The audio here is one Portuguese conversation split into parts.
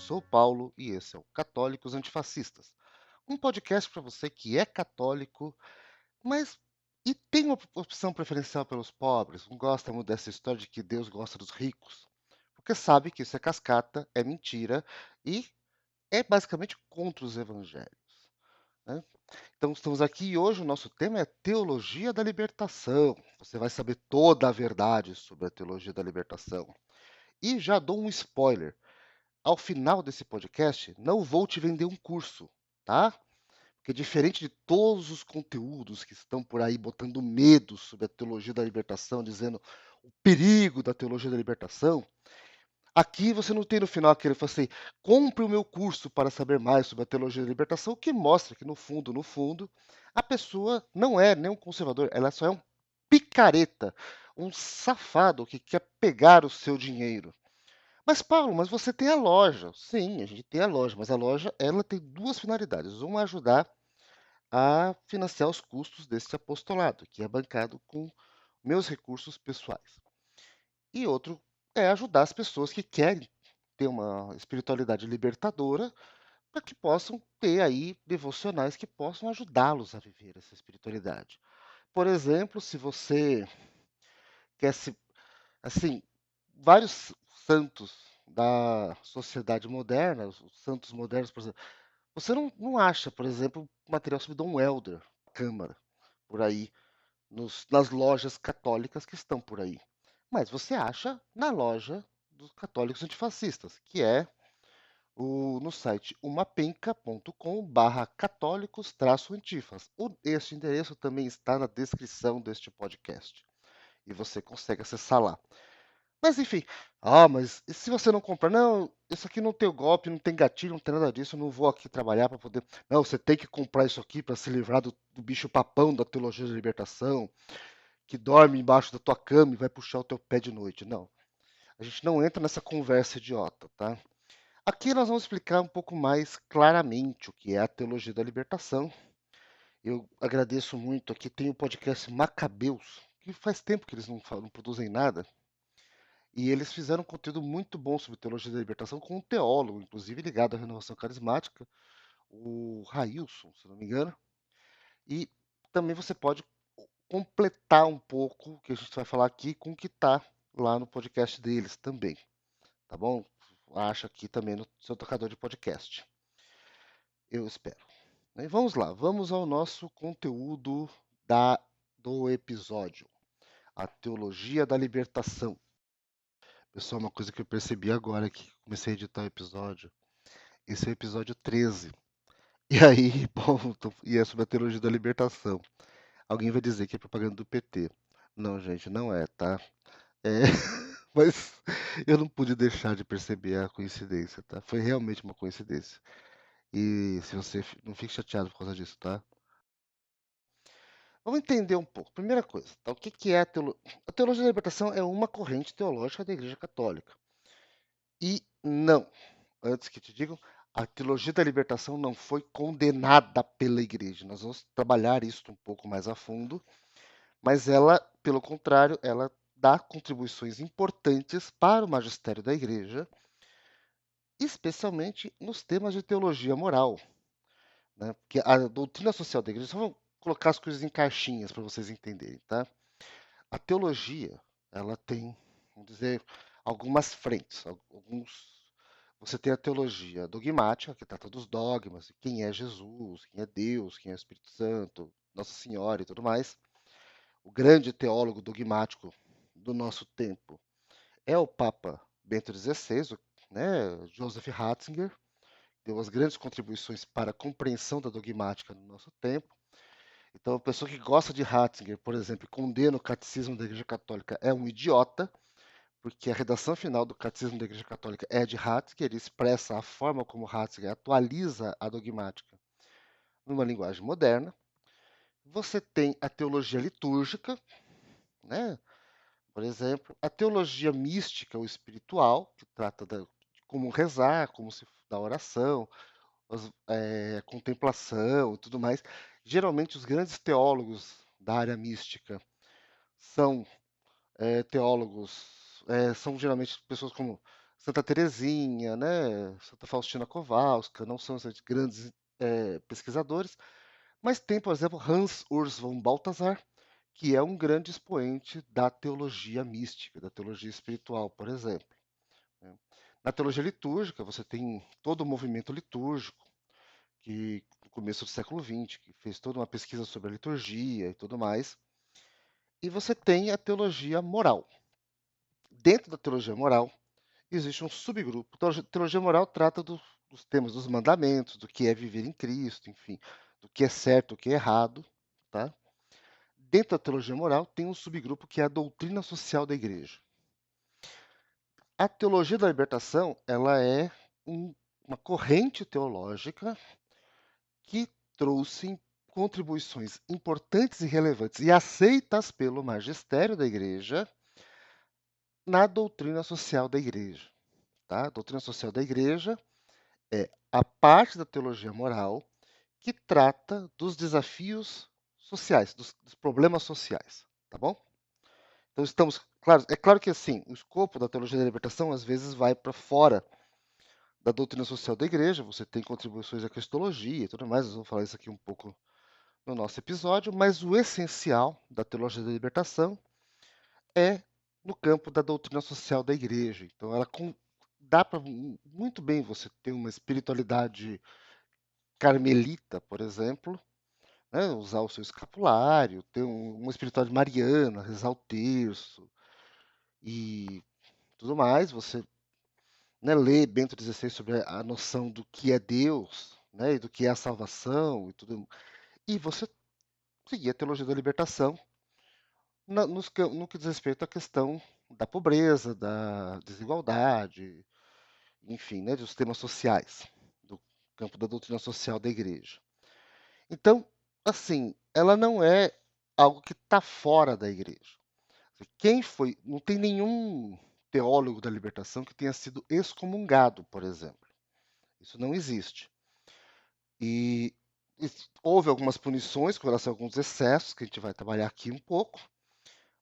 sou o Paulo e esse é o Católicos Antifascistas, um podcast para você que é católico, mas e tem uma opção preferencial pelos pobres, não gosta muito dessa história de que Deus gosta dos ricos, porque sabe que isso é cascata, é mentira e é basicamente contra os evangelhos, né? Então estamos aqui e hoje o nosso tema é Teologia da Libertação. Você vai saber toda a verdade sobre a Teologia da Libertação. E já dou um spoiler. Ao final desse podcast, não vou te vender um curso, tá? Porque diferente de todos os conteúdos que estão por aí botando medo sobre a teologia da libertação, dizendo o perigo da teologia da libertação, aqui você não tem no final aquele que fala assim, compre o meu curso para saber mais sobre a teologia da libertação, o que mostra que no fundo, a pessoa não é nem um conservador, ela só é um picareta, um safado que quer pegar o seu dinheiro. Mas Paulo, mas você tem a loja. Sim, a gente tem a loja, mas a loja ela tem duas finalidades. Uma é ajudar a financiar os custos desse apostolado, que é bancado com meus recursos pessoais. E outro é ajudar as pessoas que querem ter uma espiritualidade libertadora para que possam ter aí devocionais que possam ajudá-los a viver essa espiritualidade. Por exemplo, se você quer se assim, vários santos da sociedade moderna, os santos modernos, por exemplo, você não acha, por exemplo, material sobre Dom Helder, Câmara, por aí, nas lojas católicas que estão por aí. Mas você acha na loja dos católicos antifascistas, que é no site umapenca.com/católicos-antifas. Este endereço também está na descrição deste podcast e você consegue acessar lá. Mas enfim, mas e se você não comprar? Não, isso aqui não tem o golpe, não tem gatilho, não tem nada disso, eu não vou aqui trabalhar para poder. Não, você tem que comprar isso aqui para se livrar do bicho papão da teologia da libertação, que dorme embaixo da tua cama e vai puxar o teu pé de noite. Não, a gente não entra nessa conversa idiota, tá? Aqui nós vamos explicar um pouco mais claramente o que é a teologia da libertação. Eu agradeço muito. Aqui tem o podcast Macabeus, que faz tempo que eles não produzem nada. E eles fizeram um conteúdo muito bom sobre teologia da libertação com um teólogo, inclusive ligado à renovação carismática, o Railson, se não me engano. E também você pode completar um pouco o que a gente vai falar aqui com o que está lá no podcast deles também, tá bom? Acha aqui também no seu tocador de podcast. Eu espero. E vamos lá, vamos ao nosso conteúdo do episódio, a teologia da libertação. Pessoal, uma coisa que eu percebi agora que comecei a editar o episódio. Esse é o episódio 13. E aí, bom, e é sobre a teologia da libertação. Alguém vai dizer que é propaganda do PT. Não, gente, não é, tá? É, mas eu não pude deixar de perceber a coincidência, tá? Foi realmente uma coincidência. E se você não fique chateado por causa disso, tá? Vamos entender um pouco. Primeira coisa, tá? O que que é a teologia? A teologia da libertação é uma corrente teológica da Igreja Católica. E não, antes que te digam, a teologia da libertação não foi condenada pela igreja. Nós vamos trabalhar isso um pouco mais a fundo, mas ela, pelo contrário, ela dá contribuições importantes para o magistério da igreja, especialmente nos temas de teologia moral, né? Porque a doutrina social da igreja, só vou colocar as coisas em caixinhas para vocês entenderem, tá? A teologia, ela tem, vamos dizer, algumas frentes, alguns. Você tem a teologia dogmática, que trata dos dogmas, quem é Jesus, quem é Deus, quem é o Espírito Santo, Nossa Senhora e tudo mais. O grande teólogo dogmático do nosso tempo é o Papa Bento XVI, né, Joseph Ratzinger, deu as grandes contribuições para a compreensão da dogmática no nosso tempo. Então, a pessoa que gosta de Ratzinger, por exemplo, e condena o catecismo da Igreja Católica é um idiota, porque a redação final do Catecismo da Igreja Católica é de Ratzinger, ele expressa a forma como Ratzinger atualiza a dogmática numa linguagem moderna. Você tem a teologia litúrgica, né? Por exemplo, a teologia mística ou espiritual, que trata de como rezar, como se da oração, contemplação e tudo mais. Geralmente, os grandes teólogos da área mística são teólogos, são geralmente pessoas como Santa Teresinha, né, Santa Faustina Kowalska, não são esses grandes pesquisadores, mas tem, por exemplo, Hans Urs von Balthasar, que é um grande expoente da teologia mística, da teologia espiritual, por exemplo, né. Na teologia litúrgica, você tem todo o movimento litúrgico, que no começo do século XX, que fez toda uma pesquisa sobre a liturgia e tudo mais. E você tem a teologia moral. Dentro da teologia moral, existe um subgrupo. Teologia moral trata dos temas dos mandamentos, do que é viver em Cristo, enfim, do que é certo, o que é errado, tá? Dentro da teologia moral tem um subgrupo que é a doutrina social da igreja. A teologia da libertação, ela é uma corrente teológica que trouxe contribuições importantes e relevantes e aceitas pelo magistério da igreja na doutrina social da igreja, tá? A doutrina social da igreja é a parte da teologia moral que trata dos desafios sociais, dos problemas sociais, tá bom? Então estamos, claro, é claro que assim, o escopo da teologia da libertação às vezes vai para fora da doutrina social da igreja, você tem contribuições à cristologia e tudo mais, nós vamos falar isso aqui um pouco no nosso episódio, mas o essencial da teologia da libertação é no campo da doutrina social da igreja. Então dá para muito bem você ter uma espiritualidade carmelita, por exemplo, né, usar o seu escapulário, ter uma espiritualidade mariana, rezar o terço e tudo mais. Você, né, lê Bento XVI sobre a noção do que é Deus, né, e do que é a salvação e tudo. E você seguir a teologia da libertação no que diz respeito à questão da pobreza, da desigualdade, enfim, né, dos temas sociais, do campo da doutrina social da igreja. Então, assim, ela não é algo que está fora da igreja. Quem foi, não tem nenhum teólogo da libertação que tenha sido excomungado, por exemplo. Isso não existe. E, houve algumas punições com relação a alguns excessos, que a gente vai trabalhar aqui um pouco,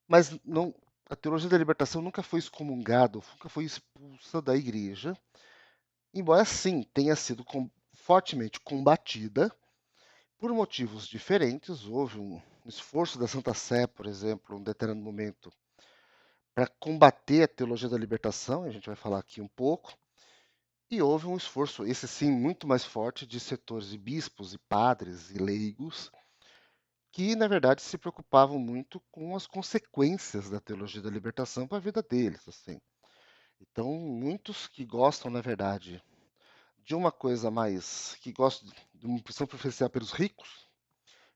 mas não, a teologia da libertação nunca foi excomungada, nunca foi expulsa da igreja, embora sim tenha sido fortemente combatida por motivos diferentes. Houve um esforço da Santa Sé, por exemplo, em um determinado momento, para combater a teologia da libertação, a gente vai falar aqui um pouco, e houve um esforço, esse sim, muito mais forte, de setores de bispos e padres e leigos, que, na verdade, se preocupavam muito com as consequências da teologia da libertação para a vida deles, assim. Então, muitos que gostam, na verdade, de uma coisa mais, que gostam de uma opção preferencial pelos ricos,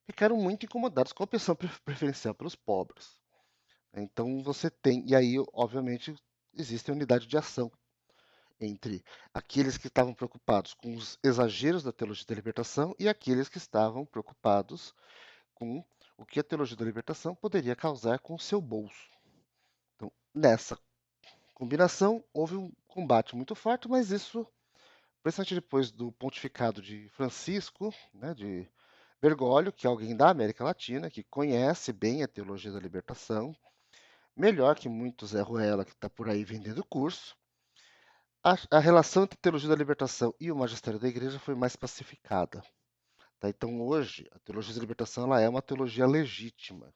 ficaram muito incomodados com a opção preferencial pelos pobres. Então, você tem, e aí, obviamente, existe a unidade de ação entre aqueles que estavam preocupados com os exageros da teologia da libertação e aqueles que estavam preocupados com o que a teologia da libertação poderia causar com o seu bolso. Então, nessa combinação, houve um combate muito forte, mas isso, principalmente depois do pontificado de Francisco, né, de Bergoglio, que é alguém da América Latina, que conhece bem a teologia da libertação, melhor que muito Zé Ruela, que está por aí vendendo curso, a relação entre a teologia da libertação e o magistério da igreja foi mais pacificada. Tá? Então, hoje, a teologia da libertação ela é uma teologia legítima,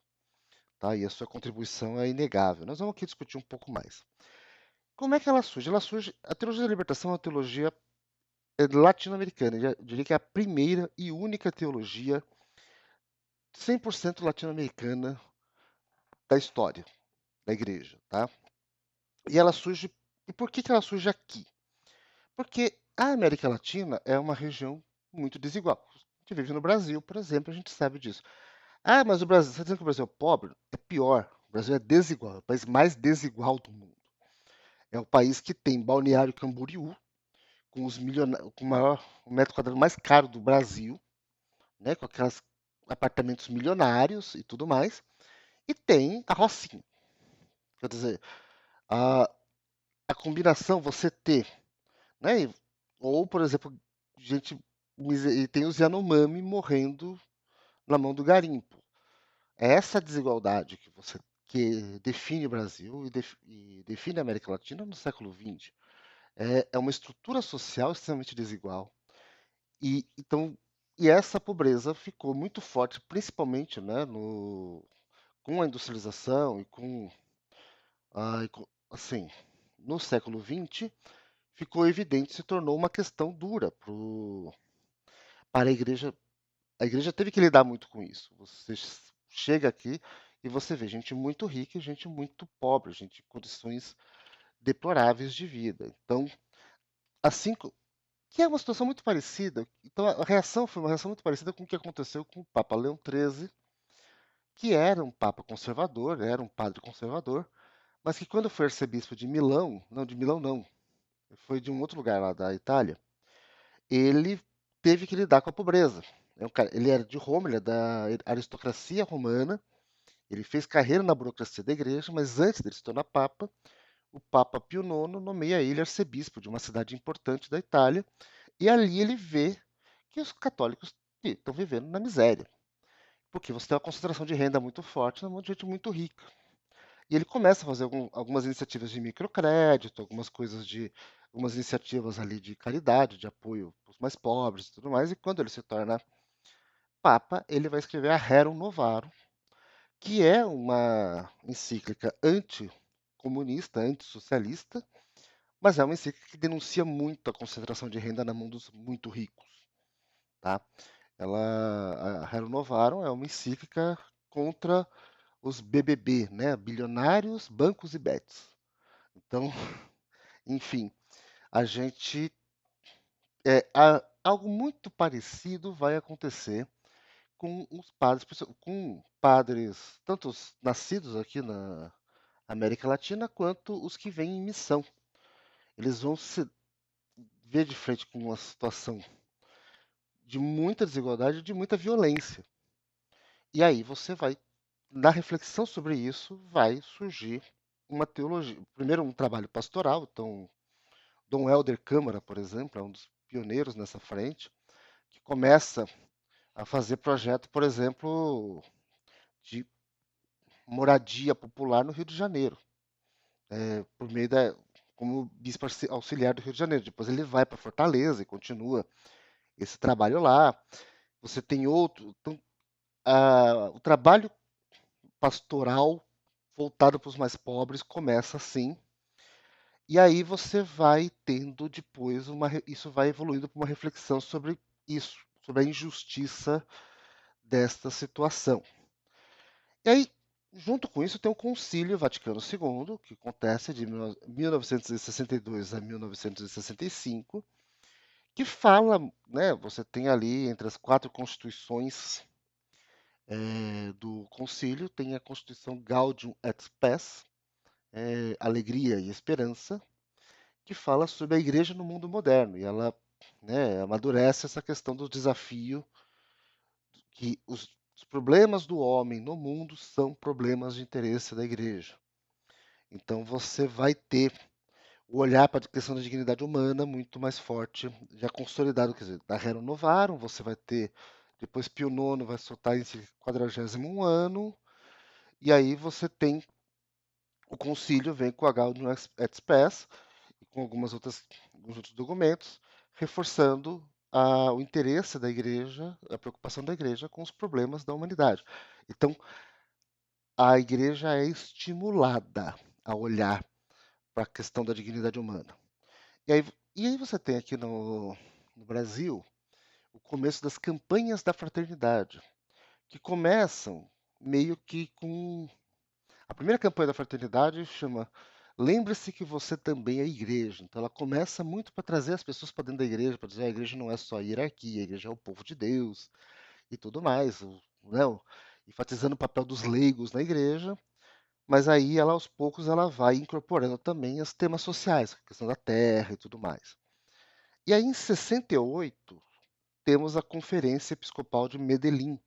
tá? E a sua contribuição é inegável. Nós vamos aqui discutir um pouco mais. Como é que ela surge? A teologia da libertação é uma teologia latino-americana. Eu diria que é a primeira e única teologia 100% latino-americana da história da igreja, tá? E ela surge. E por que ela surge aqui? Porque a América Latina é uma região muito desigual. A gente vive no Brasil, por exemplo, a gente sabe disso. Ah, mas o Brasil, você está dizendo que o Brasil é pobre? É pior. O Brasil é desigual, é o país mais desigual do mundo. É o país que tem Balneário Camboriú, com o metro quadrado mais caro do Brasil, né, com aqueles apartamentos milionários e tudo mais, e tem a Rocinha. Quer dizer, a, a combinação você ter, né, ou, por exemplo, gente, e tem os Yanomami morrendo na mão do garimpo. É essa desigualdade que define o Brasil e define a América Latina no século XX. É uma estrutura social extremamente desigual. E então e essa pobreza ficou muito forte, principalmente, né, com a industrialização e com assim, no século XX, ficou evidente, se tornou uma questão dura para a igreja. A igreja teve que lidar muito com isso. Você chega aqui e você vê gente muito rica e gente muito pobre, gente em condições deploráveis de vida. Então, assim que é uma situação muito parecida, então a reação foi uma reação muito parecida com o que aconteceu com o Papa Leão XIII, que era um papa conservador, era um padre conservador, mas que quando foi arcebispo de Milão não, foi de um outro lugar lá da Itália, ele teve que lidar com a pobreza. Ele era de Roma, ele é da aristocracia romana, ele fez carreira na burocracia da igreja, mas antes dele se tornar papa, o Papa Pio IX nomeia ele arcebispo de uma cidade importante da Itália, e ali ele vê que os católicos estão vivendo na miséria, porque você tem uma concentração de renda muito forte, um monte de gente muito rica. E ele começa a fazer algumas iniciativas de microcrédito, algumas iniciativas ali de caridade, de apoio para os mais pobres e tudo mais. E quando ele se torna papa, ele vai escrever a Rerum Novarum, que é uma encíclica anticomunista, antissocialista, mas é uma encíclica que denuncia muito a concentração de renda na mão dos muito ricos, tá? A Rerum Novarum é uma encíclica contra os BBB, né? Bilionários, bancos e bets. Então, enfim, a gente algo muito parecido vai acontecer com padres, tanto os nascidos aqui na América Latina, quanto os que vêm em missão. Eles vão se ver de frente com uma situação de muita desigualdade, de muita violência. E aí você vai, na reflexão sobre isso, vai surgir uma teologia. Primeiro, um trabalho pastoral. Então, Dom Helder Câmara, por exemplo, é um dos pioneiros nessa frente, que começa a fazer projeto, por exemplo, de moradia popular no Rio de Janeiro, por meio como bispo auxiliar do Rio de Janeiro. Depois ele vai para Fortaleza e continua esse trabalho lá. Você tem outro. Então, o trabalho pastoral voltado para os mais pobres começa assim. E aí você vai tendo depois isso vai evoluindo para uma reflexão sobre isso, sobre a injustiça desta situação. E aí, junto com isso, tem o Concílio Vaticano II, que acontece de 1962 a 1965, que fala, né, você tem ali entre as 4 constituições do concílio, tem a Constituição Gaudium et Spes, Alegria e Esperança, que fala sobre a igreja no mundo moderno, e ela, né, amadurece essa questão do desafio que os problemas do homem no mundo são problemas de interesse da igreja. Então você vai ter o olhar para a questão da dignidade humana muito mais forte, já consolidado, quer dizer, da Rerum Novarum, você vai ter, depois Pio IX vai soltar esse 40º ano, e aí você tem o concílio, vem com a Gaudium et Spes, e com alguns outros documentos, reforçando o interesse da igreja, a preocupação da igreja com os problemas da humanidade. Então, a igreja é estimulada a olhar para a questão da dignidade humana. E aí, e aí você tem aqui no Brasil o começo das campanhas da fraternidade, que começam meio que com. A primeira campanha da fraternidade chama Lembre-se que você também é igreja. Então ela começa muito para trazer as pessoas para dentro da igreja, para dizer a igreja não é só hierarquia, a igreja é o povo de Deus e tudo mais, né? Enfatizando o papel dos leigos na igreja, mas aí ela aos poucos ela vai incorporando também os temas sociais, a questão da terra e tudo mais. E aí em 68 temos a Conferência Episcopal de Medellín,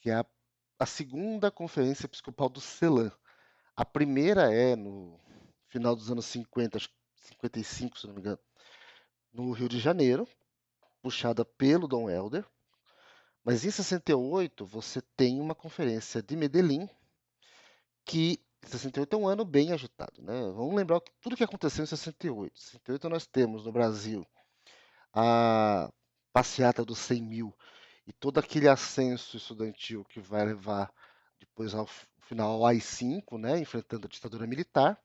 que é a segunda conferência episcopal do CELAM. A primeira é no final dos anos 50, acho que 55, se não me engano, no Rio de Janeiro, puxada pelo Dom Helder. Mas em 68 você tem uma conferência de Medellín que 68 é um ano bem agitado, né? Vamos lembrar tudo que aconteceu em 68. Em 68 nós temos no Brasil a passeata dos 100 mil e todo aquele ascenso estudantil que vai levar depois ao final ao AI-5, né? Enfrentando a ditadura militar.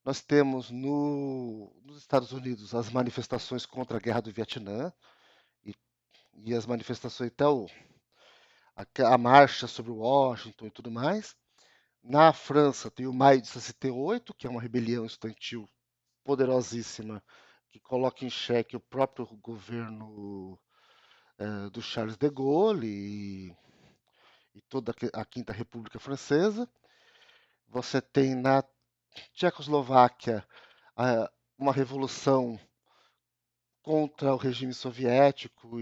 Nós temos nos Estados Unidos as manifestações contra a guerra do Vietnã e, e as manifestações até a marcha sobre Washington e tudo mais. Na França tem o Maio de 68, que é uma rebelião estudantil poderosíssima que coloca em xeque o próprio governo do Charles de Gaulle e toda a Quinta República Francesa. Você tem na Tchecoslováquia uma revolução contra o regime soviético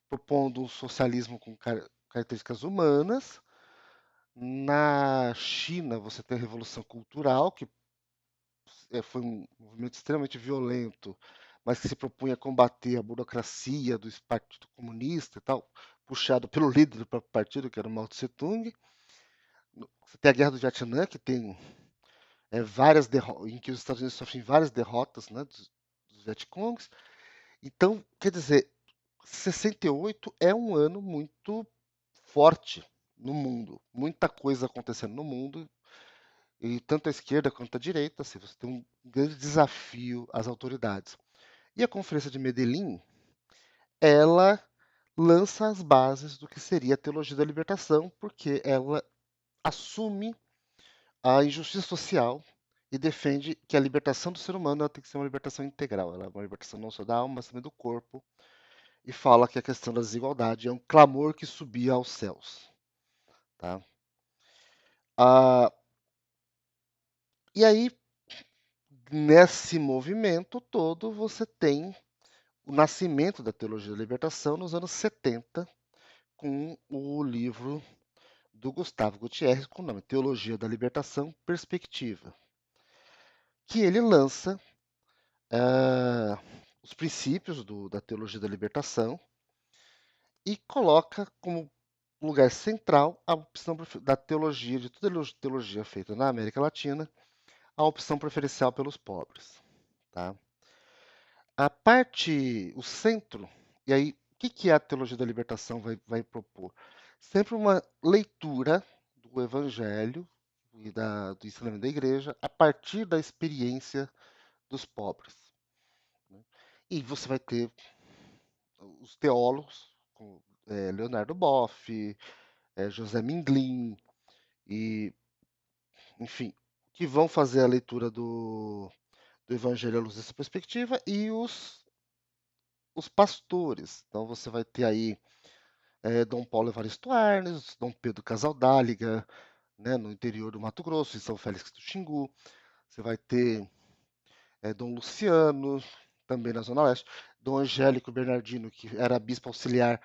propondo um socialismo com características humanas. Na China, você tem a Revolução Cultural, que foi um movimento extremamente violento, mas que se propunha a combater a burocracia do Partido Comunista e tal, puxado pelo líder do próprio partido, que era o Mao Tse-tung. Você tem a Guerra do Vietnã, que tem em que os Estados Unidos sofrem várias derrotas, né, dos Vietcongs. Então, quer dizer, 68 é um ano muito forte no mundo, muita coisa acontecendo no mundo, e tanto a esquerda quanto a direita, assim, você tem um grande desafio às autoridades. E a Conferência de Medellín, ela lança as bases do que seria a teologia da libertação, porque ela assume a injustiça social e defende que a libertação do ser humano ela tem que ser uma libertação integral, ela é uma libertação não só da alma, mas também do corpo, e fala que a questão da desigualdade é um clamor que subia aos céus. Tá? Ah, e aí, nesse movimento todo, você tem o nascimento da teologia da libertação nos anos 70, com o livro do Gustavo Gutierrez, com o nome Teologia da Libertação Perspectiva, que ele lança os princípios da teologia da libertação e coloca como lugar central a opção da teologia, de toda teologia feita na América Latina, a opção preferencial pelos pobres. Tá? O centro, e aí, o que a teologia da libertação vai propor? Sempre uma leitura do Evangelho e do ensinamento da igreja a partir da experiência dos pobres. Né? E você vai ter os teólogos, como Leonardo Boff, José Mindlin, e, enfim, que vão fazer a leitura do Evangelho à luz dessa perspectiva, e os pastores. Então você vai ter aí Dom Paulo Evaristo Arnes, Dom Pedro Casaldáliga, né, no interior do Mato Grosso, em São Félix do Xingu. Você vai ter Dom Luciano, também na Zona Leste. Dom Angélico Bernardino, que era bispo auxiliar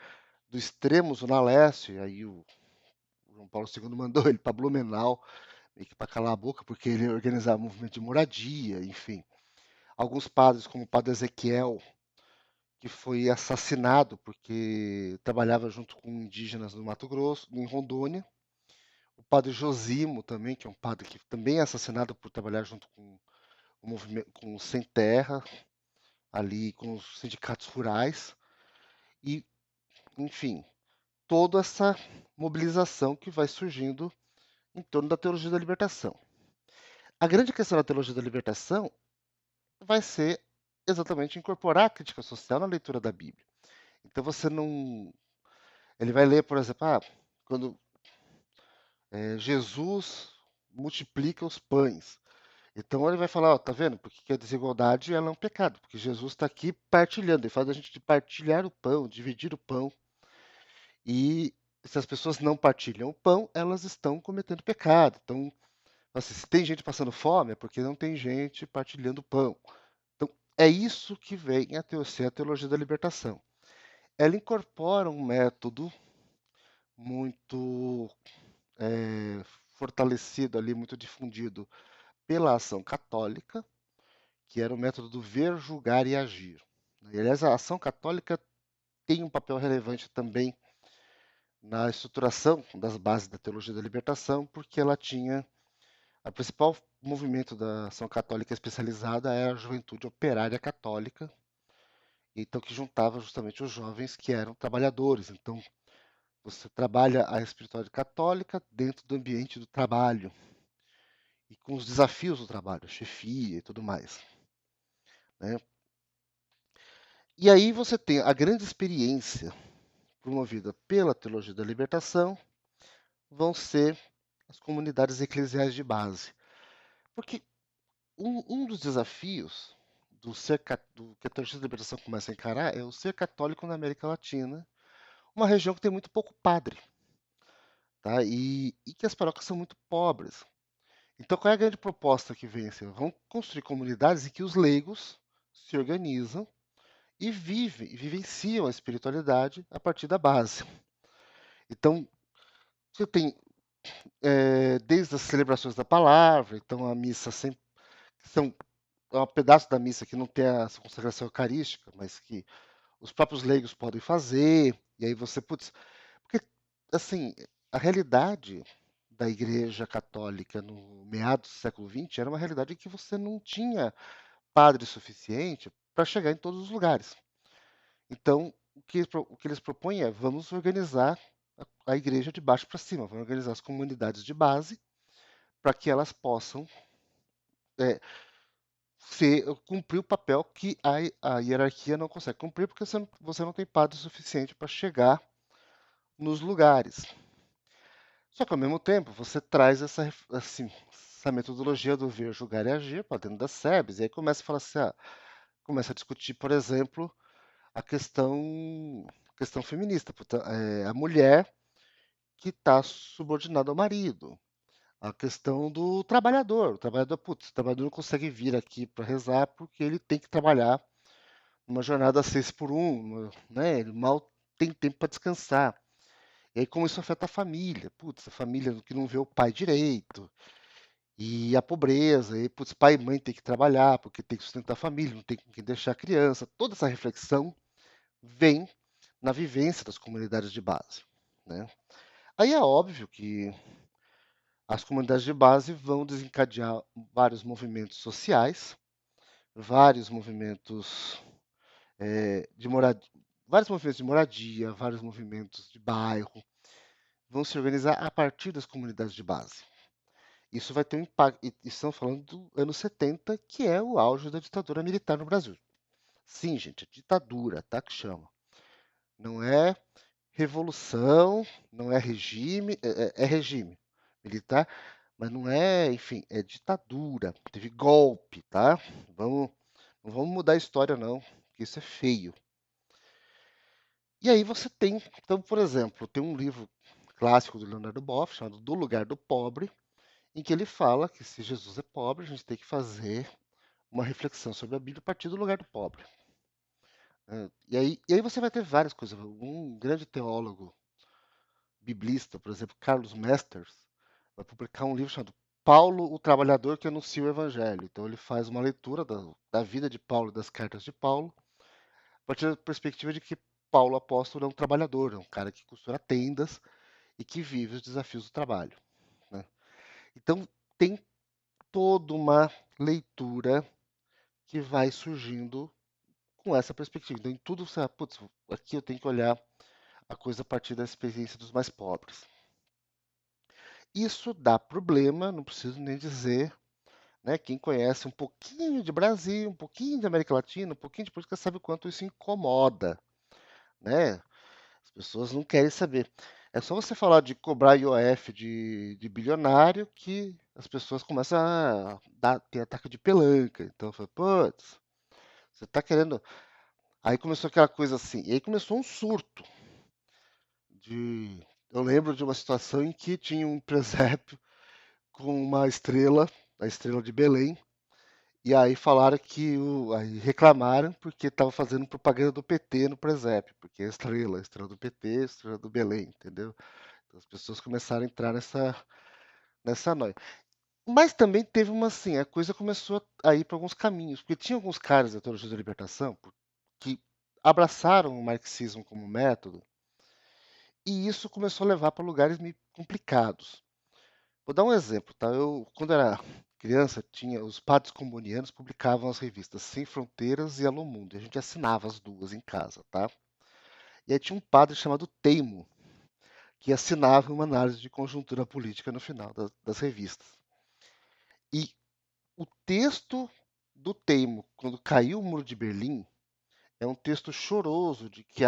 do extremo Zona Leste, e aí o João Paulo II mandou ele para Blumenau, meio que para calar a boca, porque ele organizava movimento de moradia, enfim. Alguns padres, como o padre Ezequiel, que foi assassinado porque trabalhava junto com indígenas no Mato Grosso, em Rondônia. O padre Josimo também, que é um padre que também é assassinado por trabalhar junto com o movimento, com o Sem Terra, ali com os sindicatos rurais. E, enfim, toda essa mobilização que vai surgindo em torno da teologia da libertação. A grande questão da teologia da libertação vai ser exatamente incorporar a crítica social na leitura da Bíblia. Então você não. Ele vai ler, por exemplo, quando Jesus multiplica os pães. Então ele vai falar, ó, tá vendo? Porque a desigualdade ela é um pecado, porque Jesus está aqui partilhando, ele faz a gente de partilhar o pão, dividir o pão. E se as pessoas não partilham o pão, elas estão cometendo pecado. Então, assim, se tem gente passando fome, é porque não tem gente partilhando o pão. Então, é isso que vem ser a teologia da libertação. Ela incorpora um método muito fortalecido ali, muito difundido pela ação católica, que era o método do ver, julgar e agir. E, aliás, a ação católica tem um papel relevante também na estruturação das bases da teologia da libertação, porque ela tinha a principal movimento da ação católica especializada era a Juventude Operária Católica, então que juntava justamente os jovens que eram trabalhadores. Então você trabalha a espiritualidade católica dentro do ambiente do trabalho e com os desafios do trabalho, chefia e tudo mais, né? E aí você tem a grande experiência promovida pela teologia da libertação, vão ser as comunidades eclesiais de base. Porque um dos desafios do que a teologia da libertação começa a encarar é o ser católico na América Latina, uma região que tem muito pouco padre, tá? E que as paróquias são muito pobres. Então, qual é a grande proposta que vem? Assim, vamos construir comunidades em que os leigos se organizam e vivem, e vivenciam a espiritualidade a partir da base. Então, você tem desde as celebrações da palavra, então a missa sempre são é um pedaço da missa que não tem a consagração eucarística, mas que os próprios leigos podem fazer, e aí você, putz, porque assim, a realidade da Igreja Católica no meados do século XX era uma realidade em que você não tinha padre suficiente para chegar em todos os lugares. Então, o que eles propõem é vamos organizar a igreja de baixo para cima, vamos organizar as comunidades de base para que elas possam é, cumprir o papel que a hierarquia não consegue cumprir, porque você não tem padre suficiente para chegar nos lugares. Só que, ao mesmo tempo, você traz assim, essa metodologia do ver, julgar e agir para dentro das SEBs, e aí começa a falar assim, começa a discutir, por exemplo, a questão feminista, a mulher que está subordinada ao marido, a questão do trabalhador, putz, o trabalhador não consegue vir aqui para rezar porque ele tem que trabalhar uma jornada 6 por 1, né? Ele mal tem tempo para descansar. E aí como isso afeta a família? Putz, a família que não vê o pai direito, e a pobreza, e putz, pai e mãe tem que trabalhar porque tem que sustentar a família, não tem com quem deixar a criança. Toda essa reflexão vem na vivência das comunidades de base, né? Aí é óbvio que as comunidades de base vão desencadear vários movimentos sociais, vários movimentos de moradia, vários movimentos de bairro, vão se organizar a partir das comunidades de base. Isso vai ter um impacto. E estamos falando do ano 70, que é o auge da ditadura militar no Brasil. Sim, gente, é ditadura, tá? Que chama. Não é revolução, não é regime, é regime militar, mas não é, enfim, é ditadura. Teve golpe, tá? Vamos, não vamos mudar a história, não, porque isso é feio. E aí você tem, então, por exemplo, tem um livro clássico do Leonardo Boff, chamado Do Lugar do Pobre, em que ele fala que se Jesus é pobre, a gente tem que fazer uma reflexão sobre a Bíblia a partir do lugar do pobre, né? E aí você vai ter várias coisas. Um grande teólogo biblista, por exemplo, Carlos Mesters, vai publicar um livro chamado Paulo, o Trabalhador que Anuncia o Evangelho. Então ele faz uma leitura da vida de Paulo e das cartas de Paulo, a partir da perspectiva de que Paulo apóstolo é um trabalhador, é um cara que costura tendas e que vive os desafios do trabalho, né? Então tem toda uma leitura que vai surgindo com essa perspectiva. Então, em tudo você, putz, aqui eu tenho que olhar a coisa a partir da experiência dos mais pobres. Isso dá problema, não preciso nem dizer, né? Quem conhece um pouquinho de Brasil, um pouquinho de América Latina, um pouquinho de política, sabe o quanto isso incomoda, né? As pessoas não querem saber. É só você falar de cobrar IOF de bilionário que as pessoas começam a ter ataque de pelanca. Então, eu falo, putz, você está querendo. Aí começou aquela coisa assim, e aí começou um surto de. Eu lembro de uma situação em que tinha um presépio com uma estrela, a estrela de Belém, e aí falaram aí reclamaram porque estava fazendo propaganda do PT no presépio, porque a estrela do PT, a estrela do Belém, entendeu? Então as pessoas começaram a entrar nessa noia. Mas também teve uma assim, a coisa começou a ir para alguns caminhos, porque tinha alguns caras da teologia da libertação que abraçaram o marxismo como método e isso começou a levar para lugares meio complicados. Vou dar um exemplo, tá? Eu, quando era criança, tinha os padres comunianos publicavam as revistas Sem Fronteiras e Alô Mundo, e a gente assinava as duas em casa, tá? E aí tinha um padre chamado Teimo, que assinava uma análise de conjuntura política no final das revistas. E o texto do Teimo, quando caiu o Muro de Berlim, é um texto choroso de que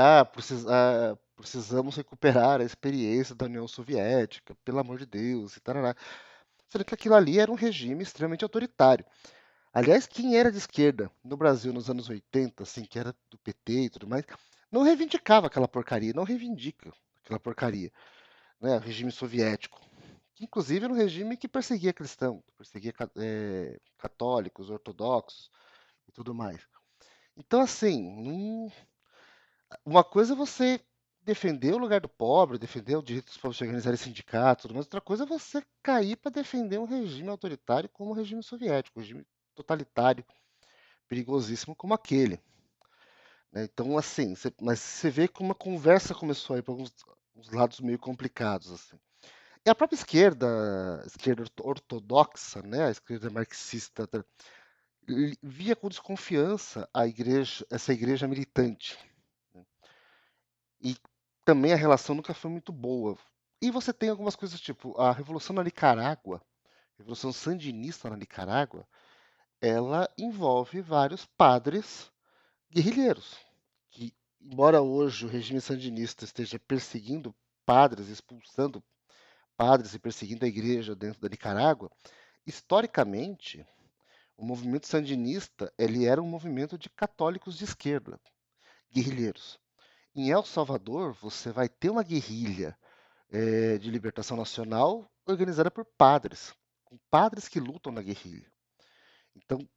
precisamos recuperar a experiência da União Soviética, pelo amor de Deus, e tarará. Sendo que aquilo ali era um regime extremamente autoritário. Aliás, quem era de esquerda no Brasil nos anos 80, assim, que era do PT e tudo mais, não reivindicava aquela porcaria, não reivindica aquela porcaria, né? O regime soviético, que inclusive era um regime que perseguia cristãos, perseguia católicos, ortodoxos e tudo mais. Então, assim, uma coisa é você defender o lugar do pobre, defender o direito dos povos de organizarem sindicatos, tudo mais. Outra coisa é você cair para defender um regime autoritário como o regime soviético, um regime totalitário, perigosíssimo como aquele, né? Então, assim, mas você vê como a conversa começou a ir para alguns uns lados meio complicados, assim. E a própria esquerda, ortodoxa, né, a esquerda marxista, via com desconfiança essa igreja militante, né? E também a relação nunca foi muito boa. E você tem algumas coisas tipo a Revolução na Nicarágua, a Revolução Sandinista na Nicarágua, ela envolve vários padres guerrilheiros, que, embora hoje o regime sandinista esteja perseguindo padres, expulsando padres e perseguindo a igreja dentro da Nicarágua, historicamente, o movimento sandinista ele era um movimento de católicos de esquerda, guerrilheiros. Em El Salvador, você vai ter uma guerrilha de libertação nacional organizada por padres, com padres que lutam na guerrilha. Então,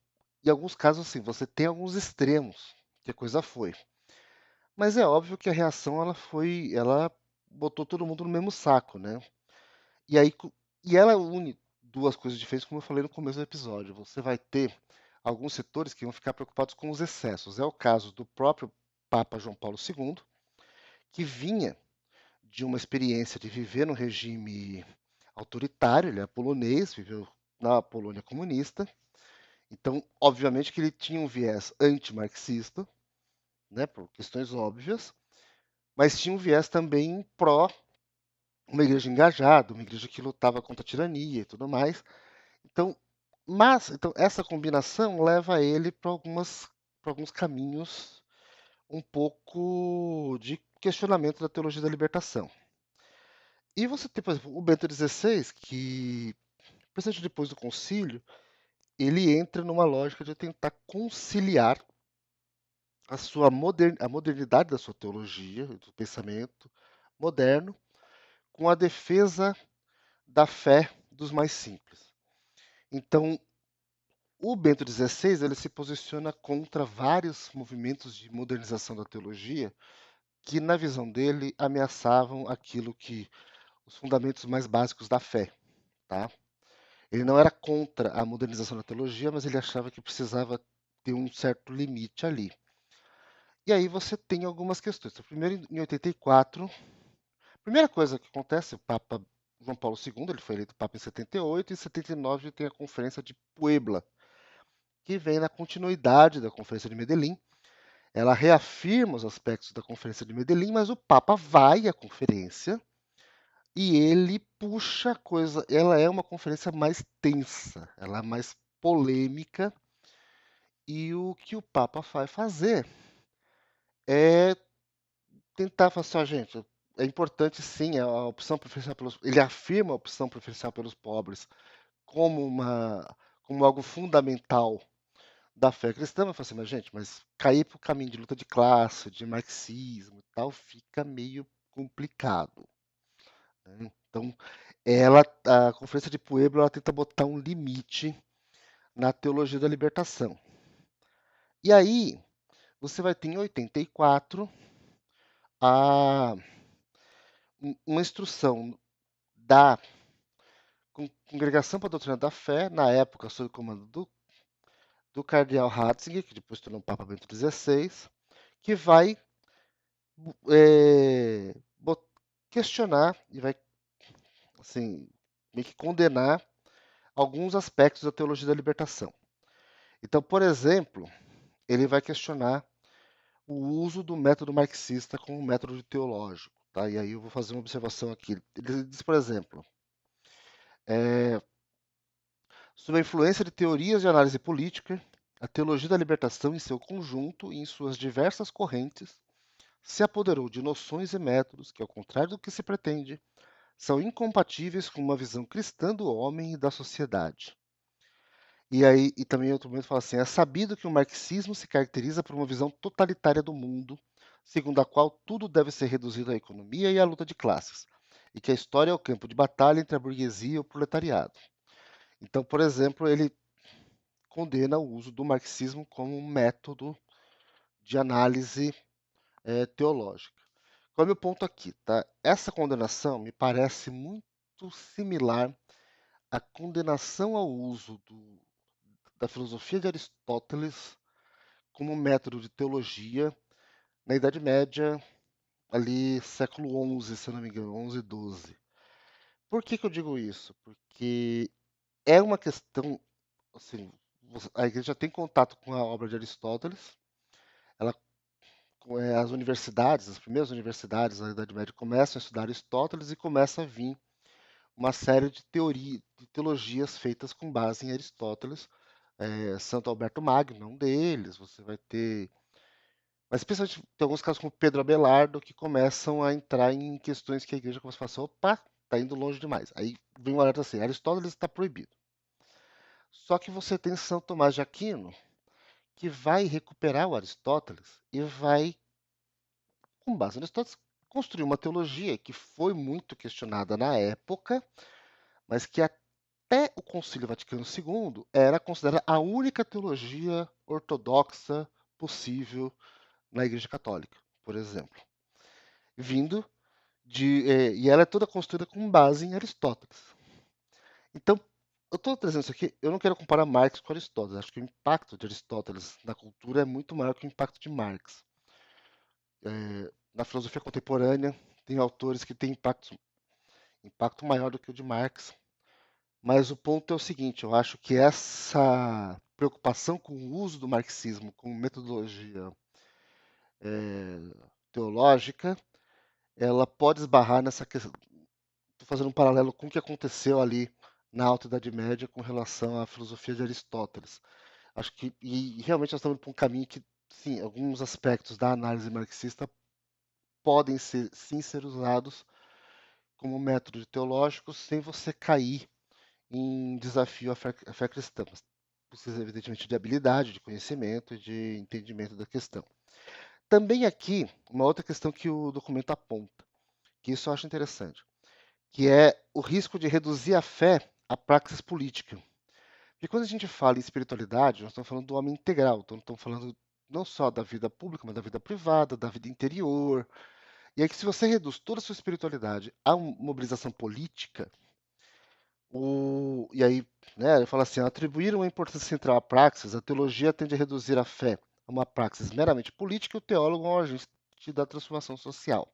em alguns casos, assim, você tem alguns extremos que a coisa foi. Mas é óbvio que a reação ela botou todo mundo no mesmo saco, né? E aí e ela une duas coisas diferentes, como eu falei no começo do episódio. Você vai ter alguns setores que vão ficar preocupados com os excessos. É o caso do próprio Papa João Paulo II, que vinha de uma experiência de viver no regime autoritário, ele é polonês, viveu na Polônia comunista. Então, obviamente que ele tinha um viés antimarxista, né, por questões óbvias, mas tinha um viés também pró uma igreja engajada, uma igreja que lutava contra a tirania e tudo mais. Então, então essa combinação leva ele para alguns caminhos um pouco de questionamento da teologia da libertação. E você tem, por exemplo, o Bento XVI, que, principalmente depois do concílio, ele entra numa lógica de tentar conciliar a modernidade da sua teologia, do pensamento moderno, com a defesa da fé dos mais simples. Então, o Bento XVI ele se posiciona contra vários movimentos de modernização da teologia que, na visão dele, ameaçavam aquilo que os fundamentos mais básicos da fé, tá? Ele não era contra a modernização da teologia, mas ele achava que precisava ter um certo limite ali. E aí você tem algumas questões. Então, primeiro, em 84, a primeira coisa que acontece, o Papa João Paulo II, ele foi eleito Papa em 78, e em 79 tem a Conferência de Puebla, que vem na continuidade da Conferência de Medellín. Ela reafirma os aspectos da Conferência de Medellín, mas o Papa vai à conferência e ele puxa a coisa. Ela é uma conferência mais tensa, ela é mais polêmica, e o que o Papa vai fazer é tentar falar assim, ó, gente, é importante sim a opção preferencial pelos. Ele afirma a opção preferencial pelos pobres como como algo fundamental da fé cristã, mas fala assim, mas gente, mas cair para o caminho de luta de classe, de marxismo e tal, fica meio complicado, né? Então, a Conferência de Puebla, ela tenta botar um limite na teologia da libertação. E aí, você vai ter em 84 a, uma instrução da Congregação para a Doutrina da Fé, na época sob o comando do cardeal Ratzinger, que depois tornou Papa Bento XVI, que vai é, questionar e vai, assim, meio que condenar alguns aspectos da teologia da libertação. Então, por exemplo, ele vai questionar o uso do método marxista como método teológico, tá? E aí eu vou fazer uma observação aqui. Ele diz, por exemplo, é, sob a influência de teorias de análise política, a teologia da libertação em seu conjunto e em suas diversas correntes se apoderou de noções e métodos que, ao contrário do que se pretende, são incompatíveis com uma visão cristã do homem e da sociedade. E aí, e também em outro momento fala assim: é sabido que o marxismo se caracteriza por uma visão totalitária do mundo, segundo a qual tudo deve ser reduzido à economia e à luta de classes, e que a história é o campo de batalha entre a burguesia e o proletariado. Então, por exemplo, ele condena o uso do marxismo como um método de análise teológica. Qual é o meu ponto aqui? Tá? Essa condenação me parece muito similar à condenação ao uso da filosofia de Aristóteles como método de teologia na Idade Média, ali século XI, se eu não me engano, 11, 12. Por que eu digo isso? Porque é uma questão, assim, a igreja tem contato com a obra de Aristóteles, ela, as universidades, as primeiras universidades na Idade Média começam a estudar Aristóteles e começa a vir uma série de de teologias feitas com base em Aristóteles. Santo Alberto Magno é um deles, você vai ter. Mas principalmente tem alguns casos como Pedro Abelardo que começam a entrar em questões que a igreja começa a falar assim, opa, tá indo longe demais. Aí vem um alerta assim, Aristóteles está proibido. Só que você tem São Tomás de Aquino, que vai recuperar o Aristóteles e vai, com base no Aristóteles, construir uma teologia que foi muito questionada na época, mas que até o Concílio Vaticano II era considerada a única teologia ortodoxa possível na Igreja Católica, por exemplo. Vindo e ela é toda construída com base em Aristóteles. Então, eu estou trazendo isso aqui, eu não quero comparar Marx com Aristóteles. Acho que o impacto de Aristóteles na cultura é muito maior que o impacto de Marx. Na filosofia contemporânea, tem autores que têm impacto maior do que o de Marx. Mas o ponto é o seguinte: eu acho que essa preocupação com o uso do marxismo como metodologia teológica, ela pode esbarrar nessa questão. Estou fazendo um paralelo com o que aconteceu ali na Alta Idade Média com relação à filosofia de Aristóteles. Acho que, e realmente nós estamos indo para um caminho que, sim, alguns aspectos da análise marxista podem ser, sim, ser usados como método teológico sem você cair em desafio à fé cristã. Mas precisa, evidentemente, de habilidade, de conhecimento e de entendimento da questão. Também aqui, uma outra questão que o documento aponta, que isso eu acho interessante, que é o risco de reduzir a fé à praxis política. Porque quando a gente fala em espiritualidade, nós estamos falando do homem integral, então estamos falando não só da vida pública, mas da vida privada, da vida interior. E aí que se você reduz toda a sua espiritualidade à mobilização política, e aí, né, ele fala assim, atribuir uma importância central à praxis, a teologia tende a reduzir a fé a uma praxis meramente política e o teólogo a um agente da transformação social.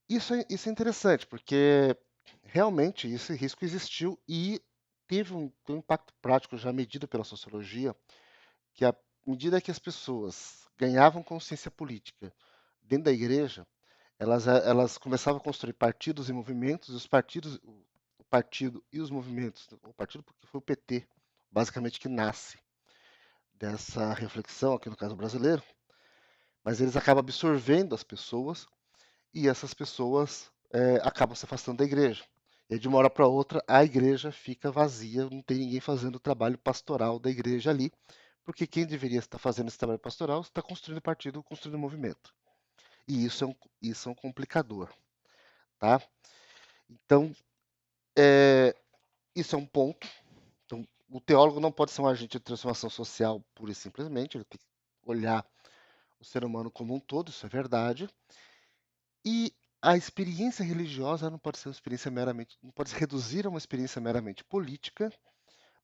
Isso é interessante, porque realmente esse risco existiu e tem um impacto prático já medido pela sociologia, que à medida que as pessoas ganhavam consciência política dentro da igreja, elas começavam a construir partidos e movimentos, e os partidos, o partido e os movimentos, o partido porque foi o PT, basicamente que nasce dessa reflexão, aqui no caso brasileiro, mas eles acabam absorvendo as pessoas e essas pessoas acabam se afastando da igreja. E aí, de uma hora para outra, a igreja fica vazia, não tem ninguém fazendo o trabalho pastoral da igreja ali, porque quem deveria estar fazendo esse trabalho pastoral está construindo partido, construindo movimento. E isso é um complicador, tá? Então, é, isso é um ponto. Então, o teólogo não pode ser um agente de transformação social pura e simplesmente, ele tem que olhar o ser humano como um todo, isso é verdade. E a experiência religiosa não pode ser uma experiência meramente, não pode se reduzir a uma experiência meramente política,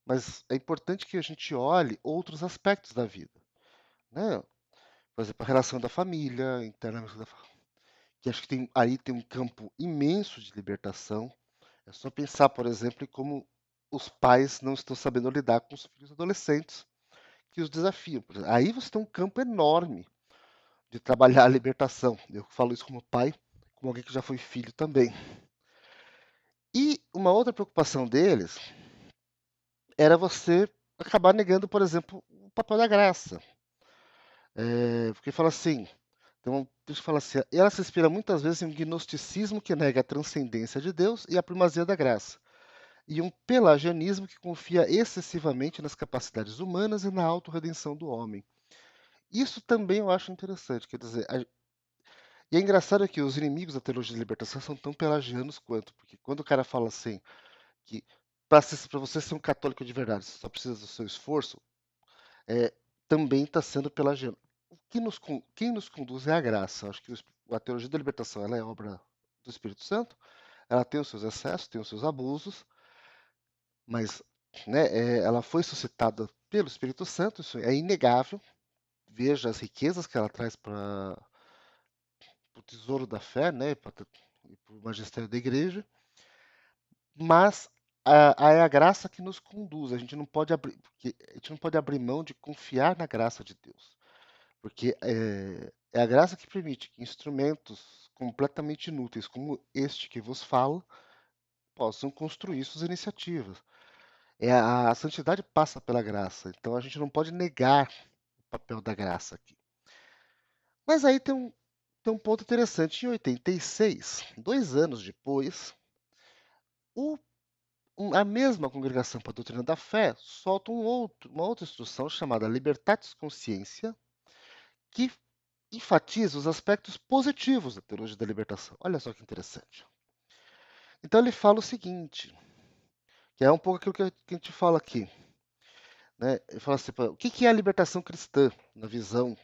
mas é importante que a gente olhe outros aspectos da vida, né? Por exemplo, a relação da família, internamente que acho que aí tem um campo imenso de libertação. É só pensar, por exemplo, em como os pais não estão sabendo lidar com os filhos adolescentes que os desafiam. Por exemplo, aí você tem um campo enorme de trabalhar a libertação. Eu falo isso como pai, como alguém que já foi filho também. E uma outra preocupação deles era você acabar negando, por exemplo, o papel da graça. Porque fala assim, então, deixa eu falar assim, ela se inspira muitas vezes em um gnosticismo que nega a transcendência de Deus e a primazia da graça, e um pelagianismo que confia excessivamente nas capacidades humanas e na autorredenção do homem. Isso também eu acho interessante, quer dizer, e é engraçado que os inimigos da teologia da libertação são tão pelagianos quanto, porque quando o cara fala assim, que para você ser um católico de verdade, você só precisa do seu esforço, é, também está sendo pelagiano. Quem nos conduz é a graça. Acho que a teologia da libertação ela é obra do Espírito Santo, ela tem os seus excessos, tem os seus abusos, mas né, ela foi suscitada pelo Espírito Santo, isso é inegável. Veja as riquezas que ela traz para o tesouro da fé, né, para o magistério da igreja, mas é a graça que nos conduz. A gente não pode abrir, a gente não pode abrir mão de confiar na graça de Deus. Porque é a graça que permite que instrumentos completamente inúteis como este que vos falo possam construir suas iniciativas. A santidade passa pela graça, então a gente não pode negar o papel da graça aqui. Mas aí tem um ponto interessante. Em 86, 2 anos depois, o- a mesma congregação para a doutrina da fé solta uma outra instrução chamada Libertatis Consciência, que enfatiza os aspectos positivos da teologia da libertação. Olha só que interessante. Então ele fala o seguinte, que é um pouco aquilo que a gente fala aqui. Né? Ele fala assim, o que é a libertação cristã na visão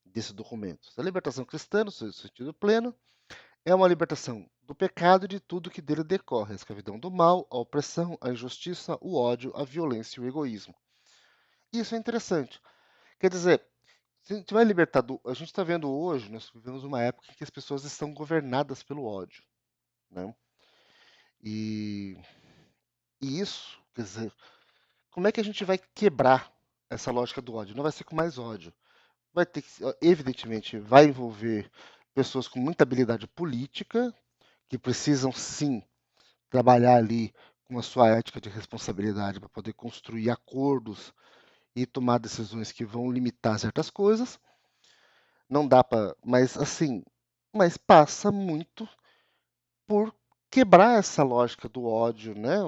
desse documento? A libertação cristã, no seu sentido pleno, é uma libertação do pecado e de tudo que dele decorre, a escravidão do mal, a opressão, a injustiça, o ódio, a violência e o egoísmo. Isso é interessante. Quer dizer, se a gente vai libertar do... A gente está vendo hoje, nós vivemos uma época em que as pessoas estão governadas pelo ódio. Né? E, e isso, quer dizer, como é que a gente vai quebrar essa lógica do ódio? Não vai ser com mais ódio. Vai ter que, evidentemente, vai envolver pessoas com muita habilidade política, que precisam sim trabalhar ali com a sua ética de responsabilidade para poder construir acordos e tomar decisões que vão limitar certas coisas. Não dá para, mas assim, mas passa muito por quebrar essa lógica do ódio, né?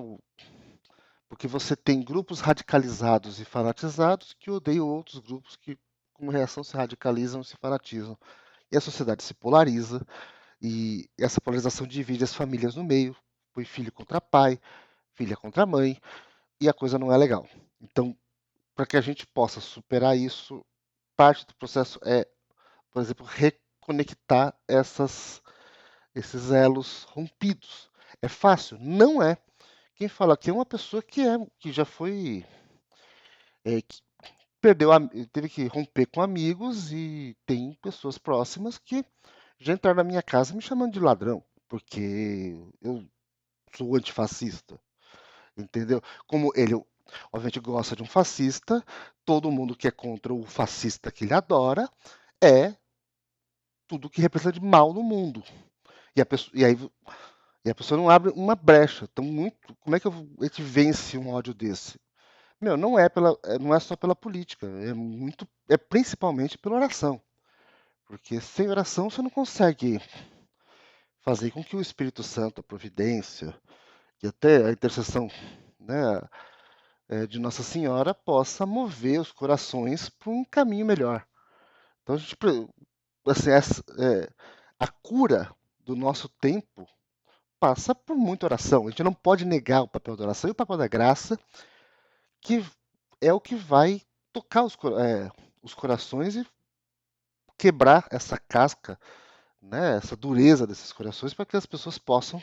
Porque você tem grupos radicalizados e fanatizados que odeiam outros grupos que, como reação, se radicalizam e se fanatizam. E a sociedade se polariza, e essa polarização divide as famílias no meio, põe filho contra pai, filha contra mãe, e a coisa não é legal. Então, para que a gente possa superar isso, parte do processo é, por exemplo, reconectar esses elos rompidos. É fácil? Não é. Quem fala aqui é uma pessoa que já foi, que teve que romper com amigos e tem pessoas próximas que já entraram na minha casa me chamando de ladrão, porque eu sou antifascista, entendeu? Como ele, obviamente, gosta de um fascista, todo mundo que é contra o fascista que ele adora é tudo que representa de mal no mundo. E a pessoa não abre uma brecha. Então, como é que a gente vence um ódio desse? Meu, não é só pela política, é principalmente pela oração. Porque sem oração você não consegue fazer com que o Espírito Santo, a providência e até a intercessão, né, de Nossa Senhora possa mover os corações para um caminho melhor. Então assim, a cura do nosso tempo passa por muita oração. A gente não pode negar o papel da oração e o papel da graça, que é o que vai tocar os corações e quebrar essa casca, né, essa dureza desses corações, para que as pessoas possam,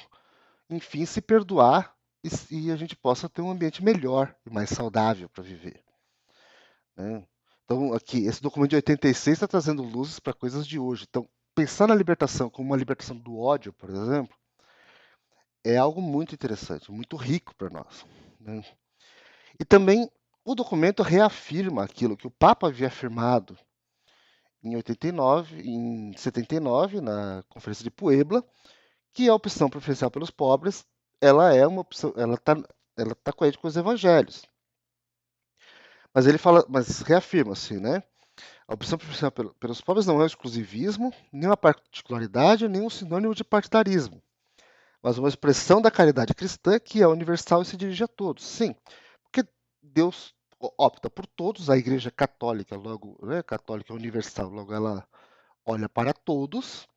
enfim, se perdoar e a gente possa ter um ambiente melhor e mais saudável para viver. Né? Então, aqui, esse documento de 86 está trazendo luzes para coisas de hoje. Então, pensar na libertação como uma libertação do ódio, por exemplo, é algo muito interessante, muito rico para nós, né? E também o documento reafirma aquilo que o Papa havia afirmado em 89, em 79, na Conferência de Puebla, que a opção preferencial pelos pobres, ela é uma opção, ela tá coerente com os evangelhos. Mas ele fala, mas reafirma assim, né? A opção preferencial pelos pobres não é um exclusivismo, nem uma particularidade, nem um sinônimo de partidarismo, mas uma expressão da caridade cristã que é universal e se dirige a todos. Sim, porque Deus opta por todos, a Igreja Católica, logo, né, católica universal, logo ela olha para todos,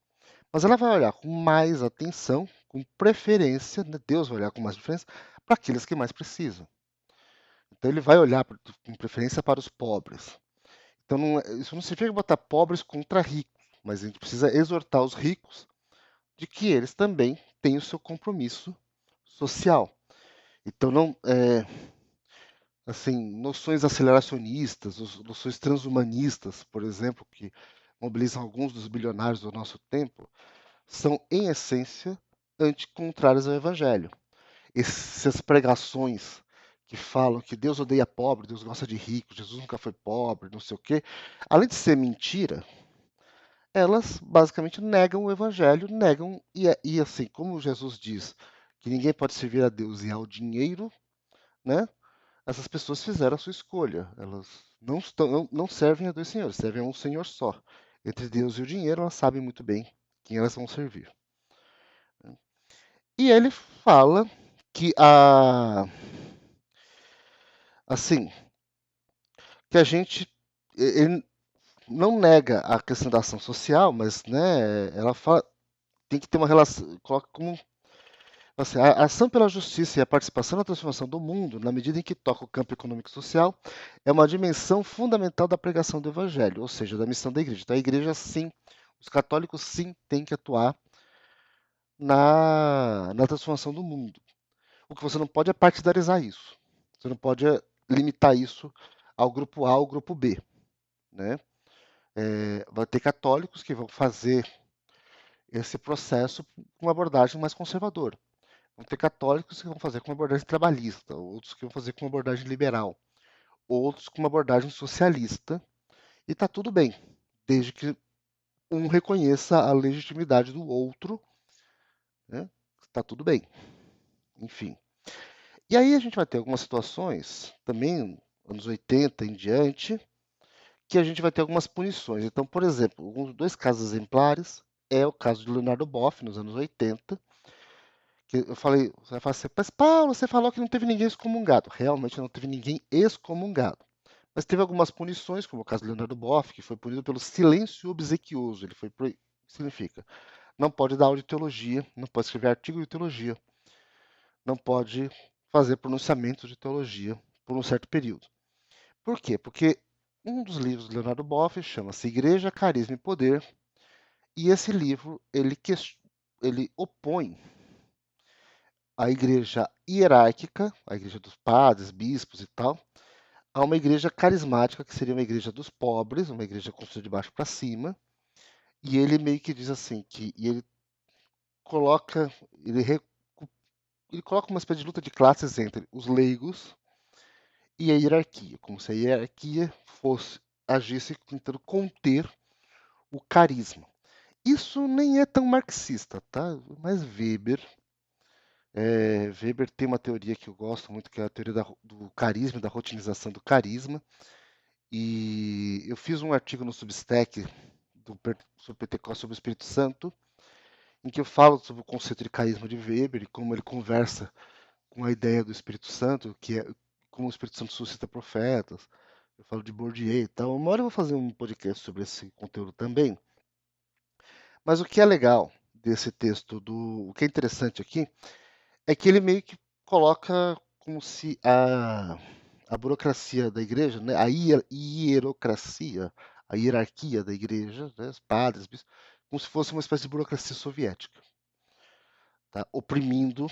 mas ela vai olhar com mais atenção, com preferência, né, Deus vai olhar com mais preferência para aqueles que mais precisam. Então ele vai olhar com preferência para os pobres. Então isso não significa botar pobres contra ricos, mas a gente precisa exortar os ricos de que eles também têm o seu compromisso social. Então não assim, noções aceleracionistas, noções transhumanistas, por exemplo, que mobilizam alguns dos bilionários do nosso tempo, são em essência anticontrárias ao evangelho. Essas pregações que falam que Deus odeia pobre, Deus gosta de rico, Jesus nunca foi pobre, não sei o quê, além de ser mentira, elas basicamente negam o evangelho, negam, e assim, como Jesus diz que ninguém pode servir a Deus e ao dinheiro, né? Essas pessoas fizeram a sua escolha. Elas não servem a dois senhores, servem a um senhor só. Entre Deus e o dinheiro, elas sabem muito bem quem elas vão servir. E ele fala que assim, que a gente ele não nega a questão da ação social, mas né, ela fala, tem que ter uma relação, coloca como assim, a ação pela justiça e a participação na transformação do mundo, na medida em que toca o campo econômico e social, é uma dimensão fundamental da pregação do evangelho, ou seja, da missão da igreja. Então a igreja sim, os católicos sim têm que atuar na transformação do mundo. O que você não pode é partidarizar isso. Você não pode limitar isso ao grupo A ou grupo B, né? Vai ter católicos que vão fazer esse processo com uma abordagem mais conservadora. Vão ter católicos que vão fazer com uma abordagem trabalhista, outros que vão fazer com uma abordagem liberal, outros com uma abordagem socialista. E está tudo bem, desde que um reconheça a legitimidade do outro, né? Está tudo bem, enfim. E aí a gente vai ter algumas situações, também anos 80 em diante, que a gente vai ter algumas punições. Então, por exemplo, dois casos exemplares é o caso de Leonardo Boff, nos anos 80, que eu falei, você vai falar assim, mas Paulo, você falou que não teve ninguém excomungado. Realmente não teve ninguém excomungado. Mas teve algumas punições, como o caso do Leonardo Boff, que foi punido pelo silêncio obsequioso. Ele foi o que significa? Não pode dar aula de teologia, não pode escrever artigo de teologia, não pode fazer pronunciamentos de teologia por um certo período. Por quê? Porque um dos livros do Leonardo Boff chama-se Igreja, Carisma e Poder, e esse livro ele opõe a igreja hierárquica, a igreja dos padres, bispos e tal, a uma igreja carismática, que seria uma igreja dos pobres, uma igreja construída de baixo para cima, e ele meio que diz assim, e ele coloca, ele coloca uma espécie de luta de classes entre os leigos e a hierarquia, como se a hierarquia agisse tentando conter o carisma. Isso nem é tão marxista, tá? Mas Weber tem uma teoria que eu gosto muito, que é a teoria do carisma, da rotinização do carisma. E eu fiz um artigo no Substack sobre Pentecostes, sobre o Espírito Santo, em que eu falo sobre o conceito de carisma de Weber e como ele conversa com a ideia do Espírito Santo, que é como o Espírito Santo suscita profetas. Eu falo de Bourdieu e tal. Uma hora eu vou fazer um podcast sobre esse conteúdo também. Mas o que é legal desse texto, o que é interessante aqui, é que ele meio que coloca como se a burocracia da igreja, né, hierocracia, a hierarquia da igreja, né, os padres, bispos, como se fosse uma espécie de burocracia soviética, tá? Oprimindo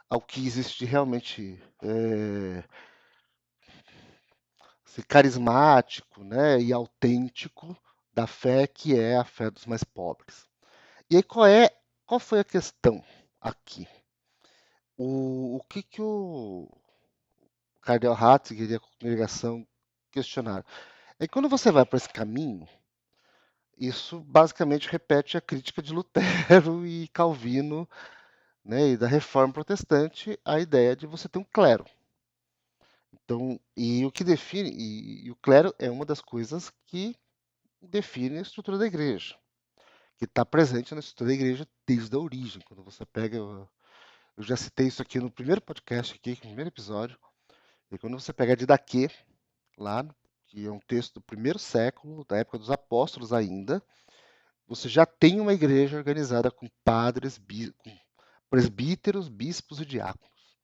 ao que existe de realmente carismático, né, e autêntico da fé, que é a fé dos mais pobres. E aí qual foi a questão aqui? O que o Karl Ratzinger e a congregação questionaram? É que quando você vai para esse caminho, isso basicamente repete a crítica de Lutero e Calvino, né, e da Reforma Protestante, a ideia de você ter um clero. Então, e o que define, e o clero é uma das coisas que define a estrutura da igreja, que está presente na estrutura da igreja desde a origem. Quando você pega, eu já citei isso aqui no primeiro podcast, aqui, no primeiro episódio, e quando você pega a Didaquê, lá, que é um texto do primeiro século, da época dos apóstolos ainda, você já tem uma igreja organizada com padres, com presbíteros, bispos e diáconos,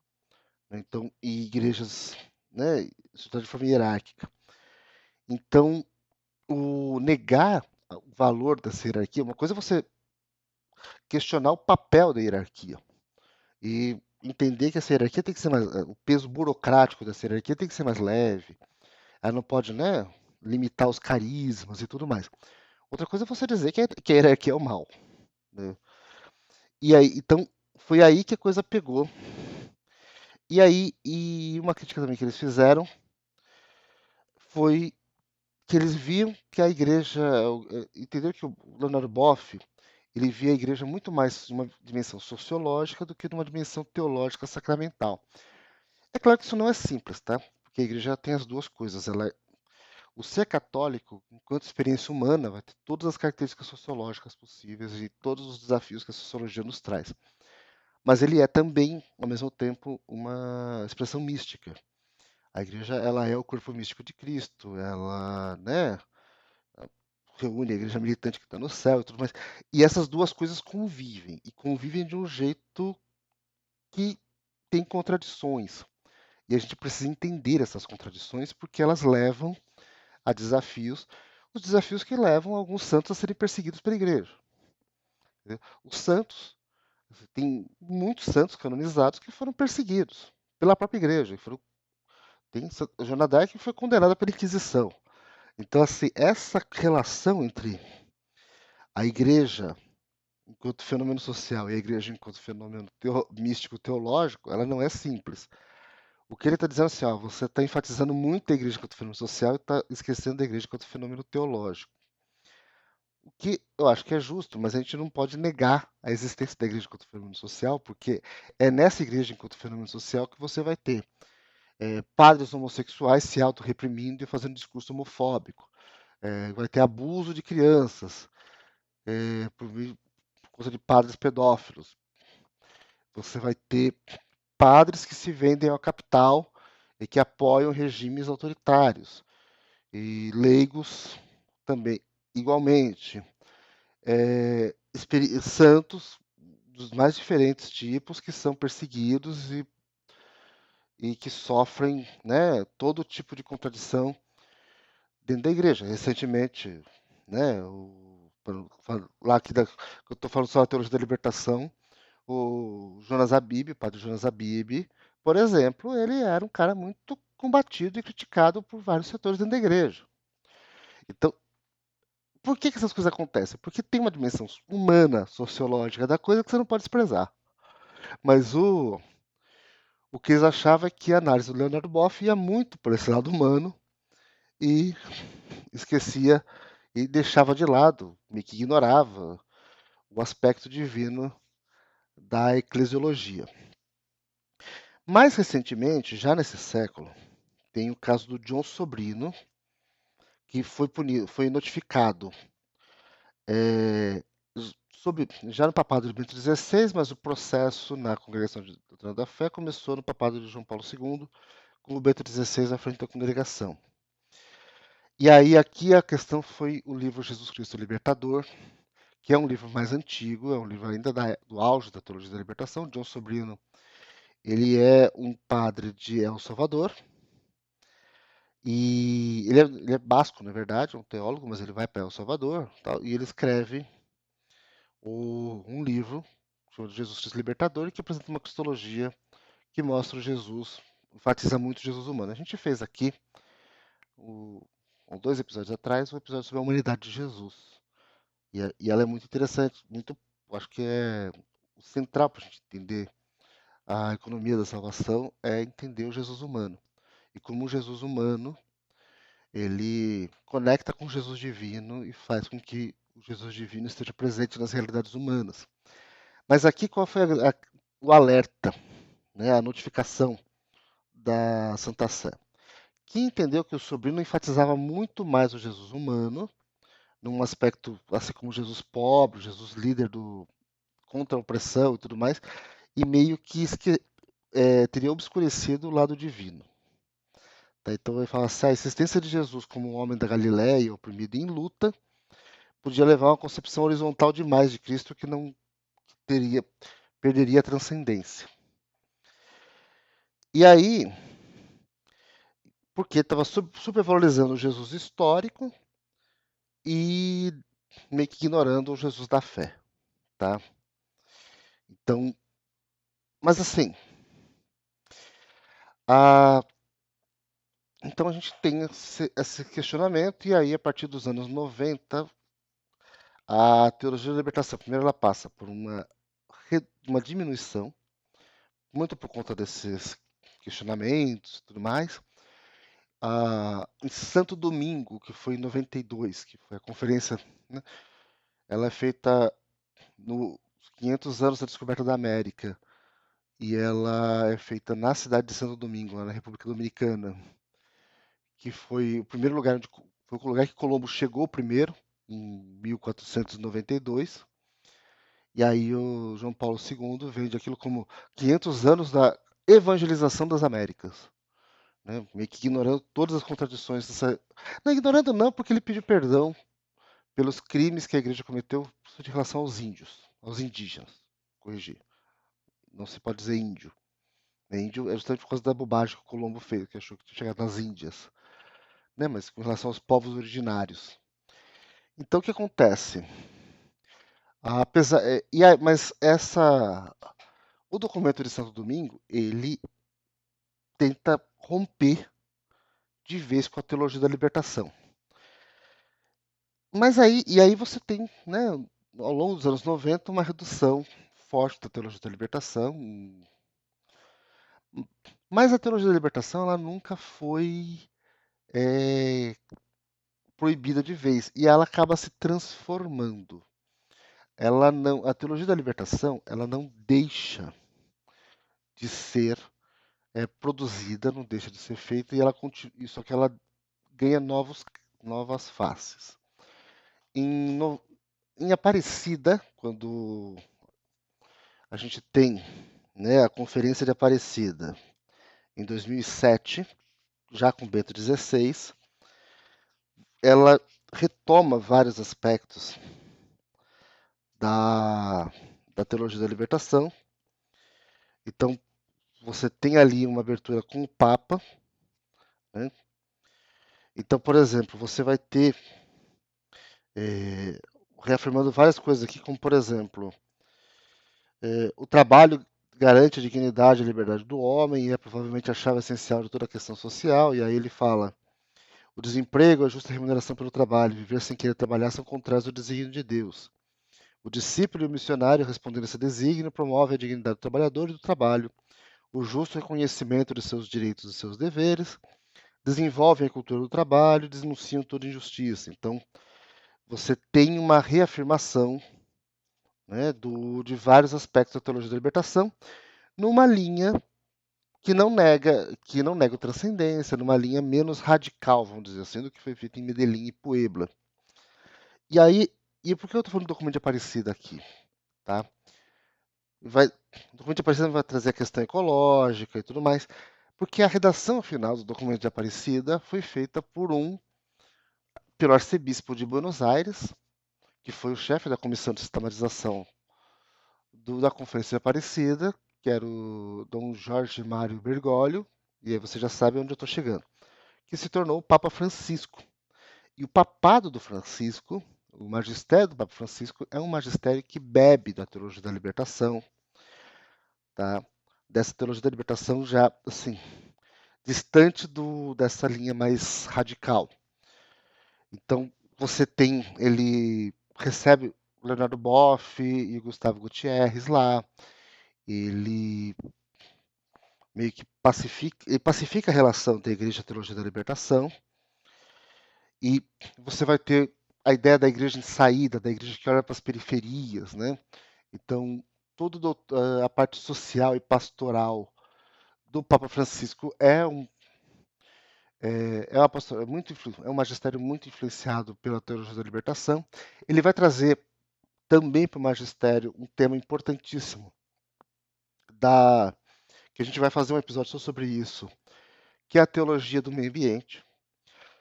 né? Então, e igrejas, né, estrutura de forma hierárquica. Então, o negar o valor dessa hierarquia, uma coisa é você questionar o papel da hierarquia e entender que essa hierarquia tem que ser mais, o peso burocrático dessa hierarquia tem que ser mais leve, ela não pode, né, limitar os carismas e tudo mais. Outra coisa é você dizer que a hierarquia é o mal, né? E aí, então, foi aí que a coisa pegou. E aí, e uma crítica também que eles fizeram foi que eles viam que a igreja, entendeu que o Leonardo Boff, ele via a igreja muito mais numa dimensão sociológica do que numa dimensão teológica sacramental. É claro que isso não é simples, tá? Porque a igreja tem as duas coisas. O ser católico, enquanto experiência humana, vai ter todas as características sociológicas possíveis e todos os desafios que a sociologia nos traz. Mas ele é também, ao mesmo tempo, uma expressão mística. A igreja, ela é o corpo místico de Cristo, ela, né, reúne a igreja militante que está no céu e tudo mais. E essas duas coisas convivem, e convivem de um jeito que tem contradições. E a gente precisa entender essas contradições porque elas levam a desafios, os desafios que levam alguns santos a serem perseguidos pela igreja. Entendeu? Os santos, tem muitos santos canonizados que foram perseguidos pela própria igreja. Tem Joana d'Arc que foi condenada pela Inquisição. Então, assim, essa relação entre a igreja enquanto fenômeno social e a igreja enquanto fenômeno místico teológico, ela não é simples. O que ele está dizendo é assim, ó, você está enfatizando muito a igreja enquanto fenômeno social e está esquecendo da igreja enquanto fenômeno teológico. O que eu acho que é justo, mas a gente não pode negar a existência da igreja enquanto fenômeno social, porque é nessa igreja enquanto fenômeno social que você vai ter padres homossexuais se autorreprimindo e fazendo discurso homofóbico. Vai ter abuso de crianças por causa de padres pedófilos. Você vai ter padres que se vendem ao capital e que apoiam regimes autoritários. E leigos também, igualmente. Santos dos mais diferentes tipos que são perseguidos e que sofrem, né, todo tipo de contradição dentro da igreja. Recentemente, né, lá que eu estou falando só da teologia da libertação, o Jonas Abib, o padre Jonas Abib, por exemplo, ele era um cara muito combatido e criticado por vários setores dentro da igreja. Então, por que essas coisas acontecem? Porque tem uma dimensão humana, sociológica da coisa que você não pode desprezar. Mas o que eles achavam é que a análise do Leonardo Boff ia muito por esse lado humano e esquecia e deixava de lado, meio que ignorava o aspecto divino da eclesiologia. Mais recentemente, já nesse século, tem o caso do John Sobrino, que foi notificado já no papado de Bento XVI, mas o processo na Congregação de Doutrina da Fé começou no papado de João Paulo II, com o Bento XVI à frente da congregação. E aí aqui a questão foi o livro Jesus Cristo Libertador, que é um livro mais antigo, é um livro ainda do auge da teologia da libertação. John Sobrino, ele é um padre de El Salvador, e ele é basco, na verdade, é um teólogo, mas ele vai para El Salvador, tal, e ele escreve um livro chamado Jesus Cristo Libertador, que apresenta uma cristologia que mostra o Jesus, enfatiza muito o Jesus humano. A gente fez aqui ou 2 episódios atrás, um episódio sobre a humanidade de Jesus. E ela é muito interessante, muito, eu acho que é o central para a gente entender a economia da salvação é entender o Jesus humano. E como o Jesus humano, ele conecta com o Jesus divino e faz com que o Jesus divino esteja presente nas realidades humanas. Mas aqui qual foi o alerta, né, a notificação da Santa Sé? Que entendeu que o sobrinho enfatizava muito mais o Jesus humano, num aspecto assim como Jesus pobre, Jesus líder contra a opressão e tudo mais, e meio que teria obscurecido o lado divino. Tá? Então ele fala assim, a existência de Jesus como um homem da Galiléia, oprimido e em luta, podia levar a uma concepção horizontal demais de Cristo que não teria, perderia a transcendência. E aí, porque estava supervalorizando o Jesus histórico e meio que ignorando o Jesus da fé, tá? Então, mas assim, a, então a gente tem esse questionamento e aí a partir dos anos 90, a teologia da libertação, primeiro ela passa por uma diminuição, muito por conta desses questionamentos e tudo mais. Em Santo Domingo, que foi em 92, que foi a conferência, né, ela é feita nos 500 anos da descoberta da América. E ela é feita na cidade de Santo Domingo, lá na República Dominicana, que foi o primeiro lugar foi o lugar que Colombo chegou primeiro, em 1492. E aí o João Paulo II vende aquilo como 500 anos da evangelização das Américas, né? Meio que ignorando todas as contradições Não, ignorando não, porque ele pediu perdão pelos crimes que a igreja cometeu em relação aos índios, aos indígenas. Corrigir. Não se pode dizer índio. Índio é justamente por causa da bobagem que o Colombo fez, que achou que tinha chegado nas Índias, né? Mas com relação aos povos originários. Então o que acontece? Mas o documento de Santo Domingo ele tenta romper de vez com a teologia da libertação. Mas aí você tem, né, ao longo dos anos 90, uma redução forte da teologia da libertação. Mas a teologia da libertação ela nunca foi é, proibida de vez e ela acaba se transformando. A teologia da libertação, ela não deixa de ser produzida, não deixa de ser feita e ela continua, só que ela ganha novas faces. Em, no, em Aparecida, quando a gente tem, né, a Conferência de Aparecida em 2007, já com Bento XVI, ela retoma vários aspectos da, da teologia da libertação. Então, você tem ali uma abertura com o Papa, né? Então, por exemplo, você vai ter reafirmando várias coisas aqui, como por exemplo, o trabalho garante a dignidade e a liberdade do homem e é provavelmente a chave essencial de toda a questão social. E aí ele fala: o desemprego, a justa remuneração pelo trabalho, viver sem querer trabalhar são contrários ao desígnio de Deus. O discípulo e o missionário, respondendo a esse desígnio, promovem a dignidade do trabalhador e do trabalho, o justo reconhecimento de seus direitos e seus deveres, desenvolvem a cultura do trabalho, denunciam toda injustiça. Então, você tem uma reafirmação, né, de vários aspectos da teologia da libertação, numa linha que não nega a transcendência, numa linha menos radical, vamos dizer assim, do que foi feito em Medellín e Puebla. E aí, e por que eu estou falando do documento de Aparecida aqui? Tá? O documento de Aparecida vai trazer a questão ecológica e tudo mais, porque a redação final do documento de Aparecida foi feita pelo arcebispo de Buenos Aires, que foi o chefe da comissão de sistematização da Conferência de Aparecida, que era o Dom Jorge Mário Bergoglio, e aí você já sabe onde eu estou chegando, que se tornou o Papa Francisco. E o papado do Francisco, o magistério do Papa Francisco, é um magistério que bebe da teologia da libertação, tá? Dessa teologia da libertação já, assim, distante dessa linha mais radical. Então, ele recebe o Leonardo Boff e o Gustavo Gutierrez lá, ele meio que pacifica a relação da Igreja e a Teologia da Libertação, e você vai ter a ideia da igreja em saída, da igreja que olha para as periferias, né? Então, a parte social e pastoral do Papa Francisco é uma pastora é um magistério muito influenciado pela teologia da libertação. Ele vai trazer também para o magistério um tema importantíssimo da que a gente vai fazer um episódio só sobre isso, que é a teologia do meio ambiente,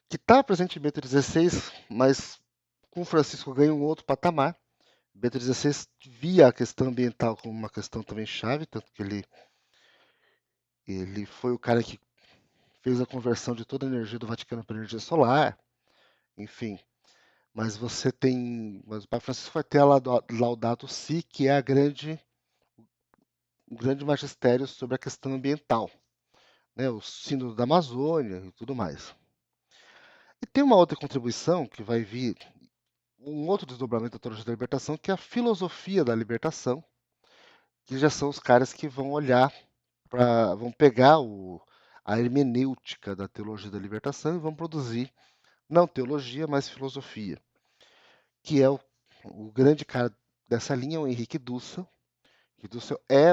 que está presente em Bento XVI, mas com Francisco ganha um outro patamar. Bento XVI via a questão ambiental como uma questão também chave, tanto que ele foi o cara que fez a conversão de toda a energia do Vaticano para energia solar, enfim. Mas o Papa Francisco vai ter a Laudato Si, que é o grande magistério sobre a questão ambiental, né? O Sínodo da Amazônia e tudo mais. E tem uma outra contribuição que vai vir, um outro desdobramento da teologia da libertação, que é a filosofia da libertação, que já são os caras que vão olhar vão pegar a hermenêutica da teologia da libertação e vão produzir, não teologia, mas filosofia, que é o grande cara dessa linha, o Henrique Dussel. Henrique Dussel é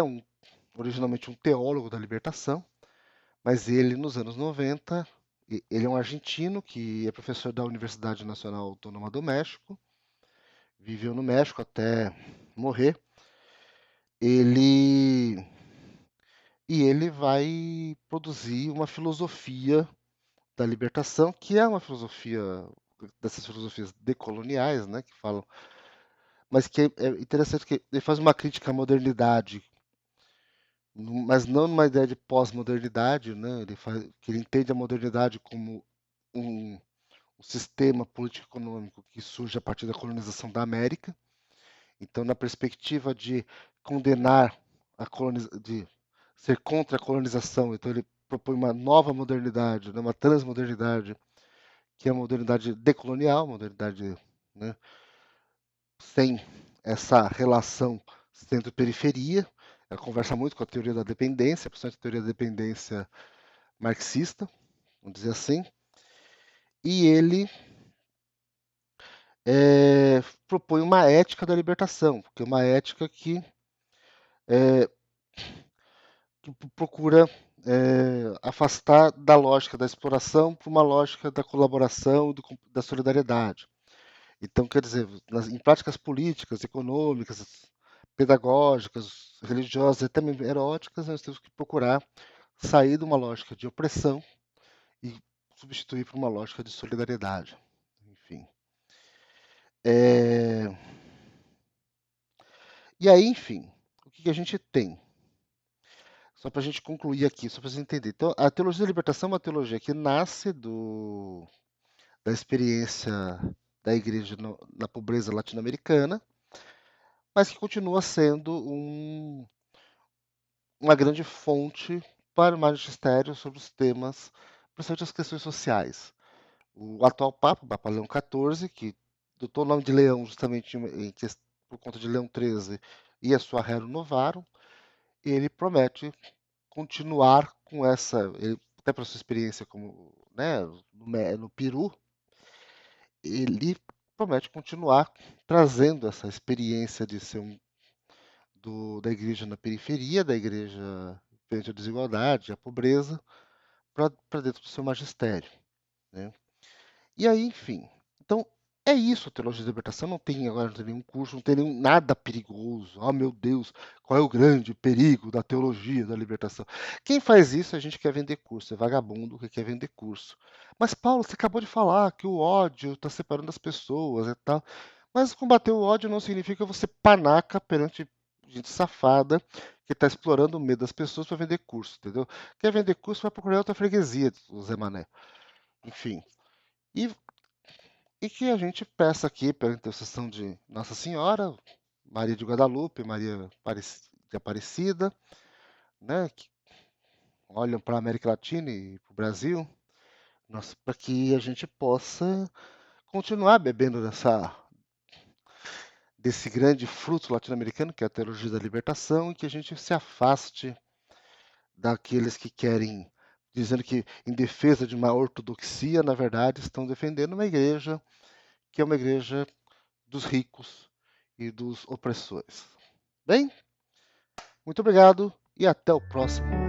originalmente um teólogo da libertação, mas ele, nos anos 90, ele é um argentino que é professor da Universidade Nacional Autônoma do México, viveu no México até morrer. Ele ele vai produzir uma filosofia da libertação, que é uma filosofia dessas filosofias decoloniais, né, que falam, mas que é interessante que ele faz uma crítica à modernidade, mas não numa ideia de pós-modernidade, né? Que ele entende a modernidade como um, um sistema político-econômico que surge a partir da colonização da América. Então, na perspectiva de condenar de ser contra a colonização, então ele propõe uma nova modernidade, né, uma transmodernidade, que é a modernidade decolonial, modernidade, né, sem essa relação centro-periferia. Ela conversa muito com a teoria da dependência, principalmente a teoria da dependência marxista, vamos dizer assim, e ele propõe uma ética da libertação, que é uma ética é, que procura afastar da lógica da exploração para uma lógica da colaboração, da solidariedade. Então, quer dizer, em práticas políticas, econômicas, pedagógicas, religiosas e até mesmo eróticas, nós temos que procurar sair de uma lógica de opressão e substituir por uma lógica de solidariedade. Enfim. É... E aí, enfim, o que a gente tem? Só para a gente concluir aqui, só para você entender. Então, a teologia da libertação é uma teologia que nasce da experiência da igreja na pobreza latino-americana, mas que continua sendo uma grande fonte para o magistério sobre os temas, principalmente as questões sociais. O atual Papa, o Papa Leão XIV, que adotou o nome de Leão justamente por conta de Leão XIII e a sua Rerum Novarum, ele promete continuar com até para sua experiência como, né, no Peru, ele promete continuar trazendo essa experiência de ser da igreja na periferia, da igreja frente à desigualdade, à pobreza, para dentro do seu magistério, né? E aí, enfim. Então, é isso a teologia da libertação. Não tem nenhum curso, não tem nada perigoso. Oh, meu Deus, qual é o grande perigo da teologia da libertação? Quem faz isso, a gente quer vender curso, é vagabundo que quer vender curso. Mas, Paulo, você acabou de falar que o ódio está separando as pessoas e tal. Mas combater o ódio não significa você panaca perante gente safada que está explorando o medo das pessoas para vender curso, entendeu? Quer vender curso, vai procurar outra freguesia, o Zé Mané. Enfim. E que a gente peça aqui, pela intercessão de Nossa Senhora, Maria de Guadalupe, Maria de Aparecida, né, que olham para a América Latina e para o Brasil, para que a gente possa continuar bebendo desse grande fruto latino-americano, que é a teologia da libertação, e que a gente se afaste daqueles que querem, dizendo que em defesa de uma ortodoxia, na verdade, estão defendendo uma igreja que é uma igreja dos ricos e dos opressores. Bem, muito obrigado e até o próximo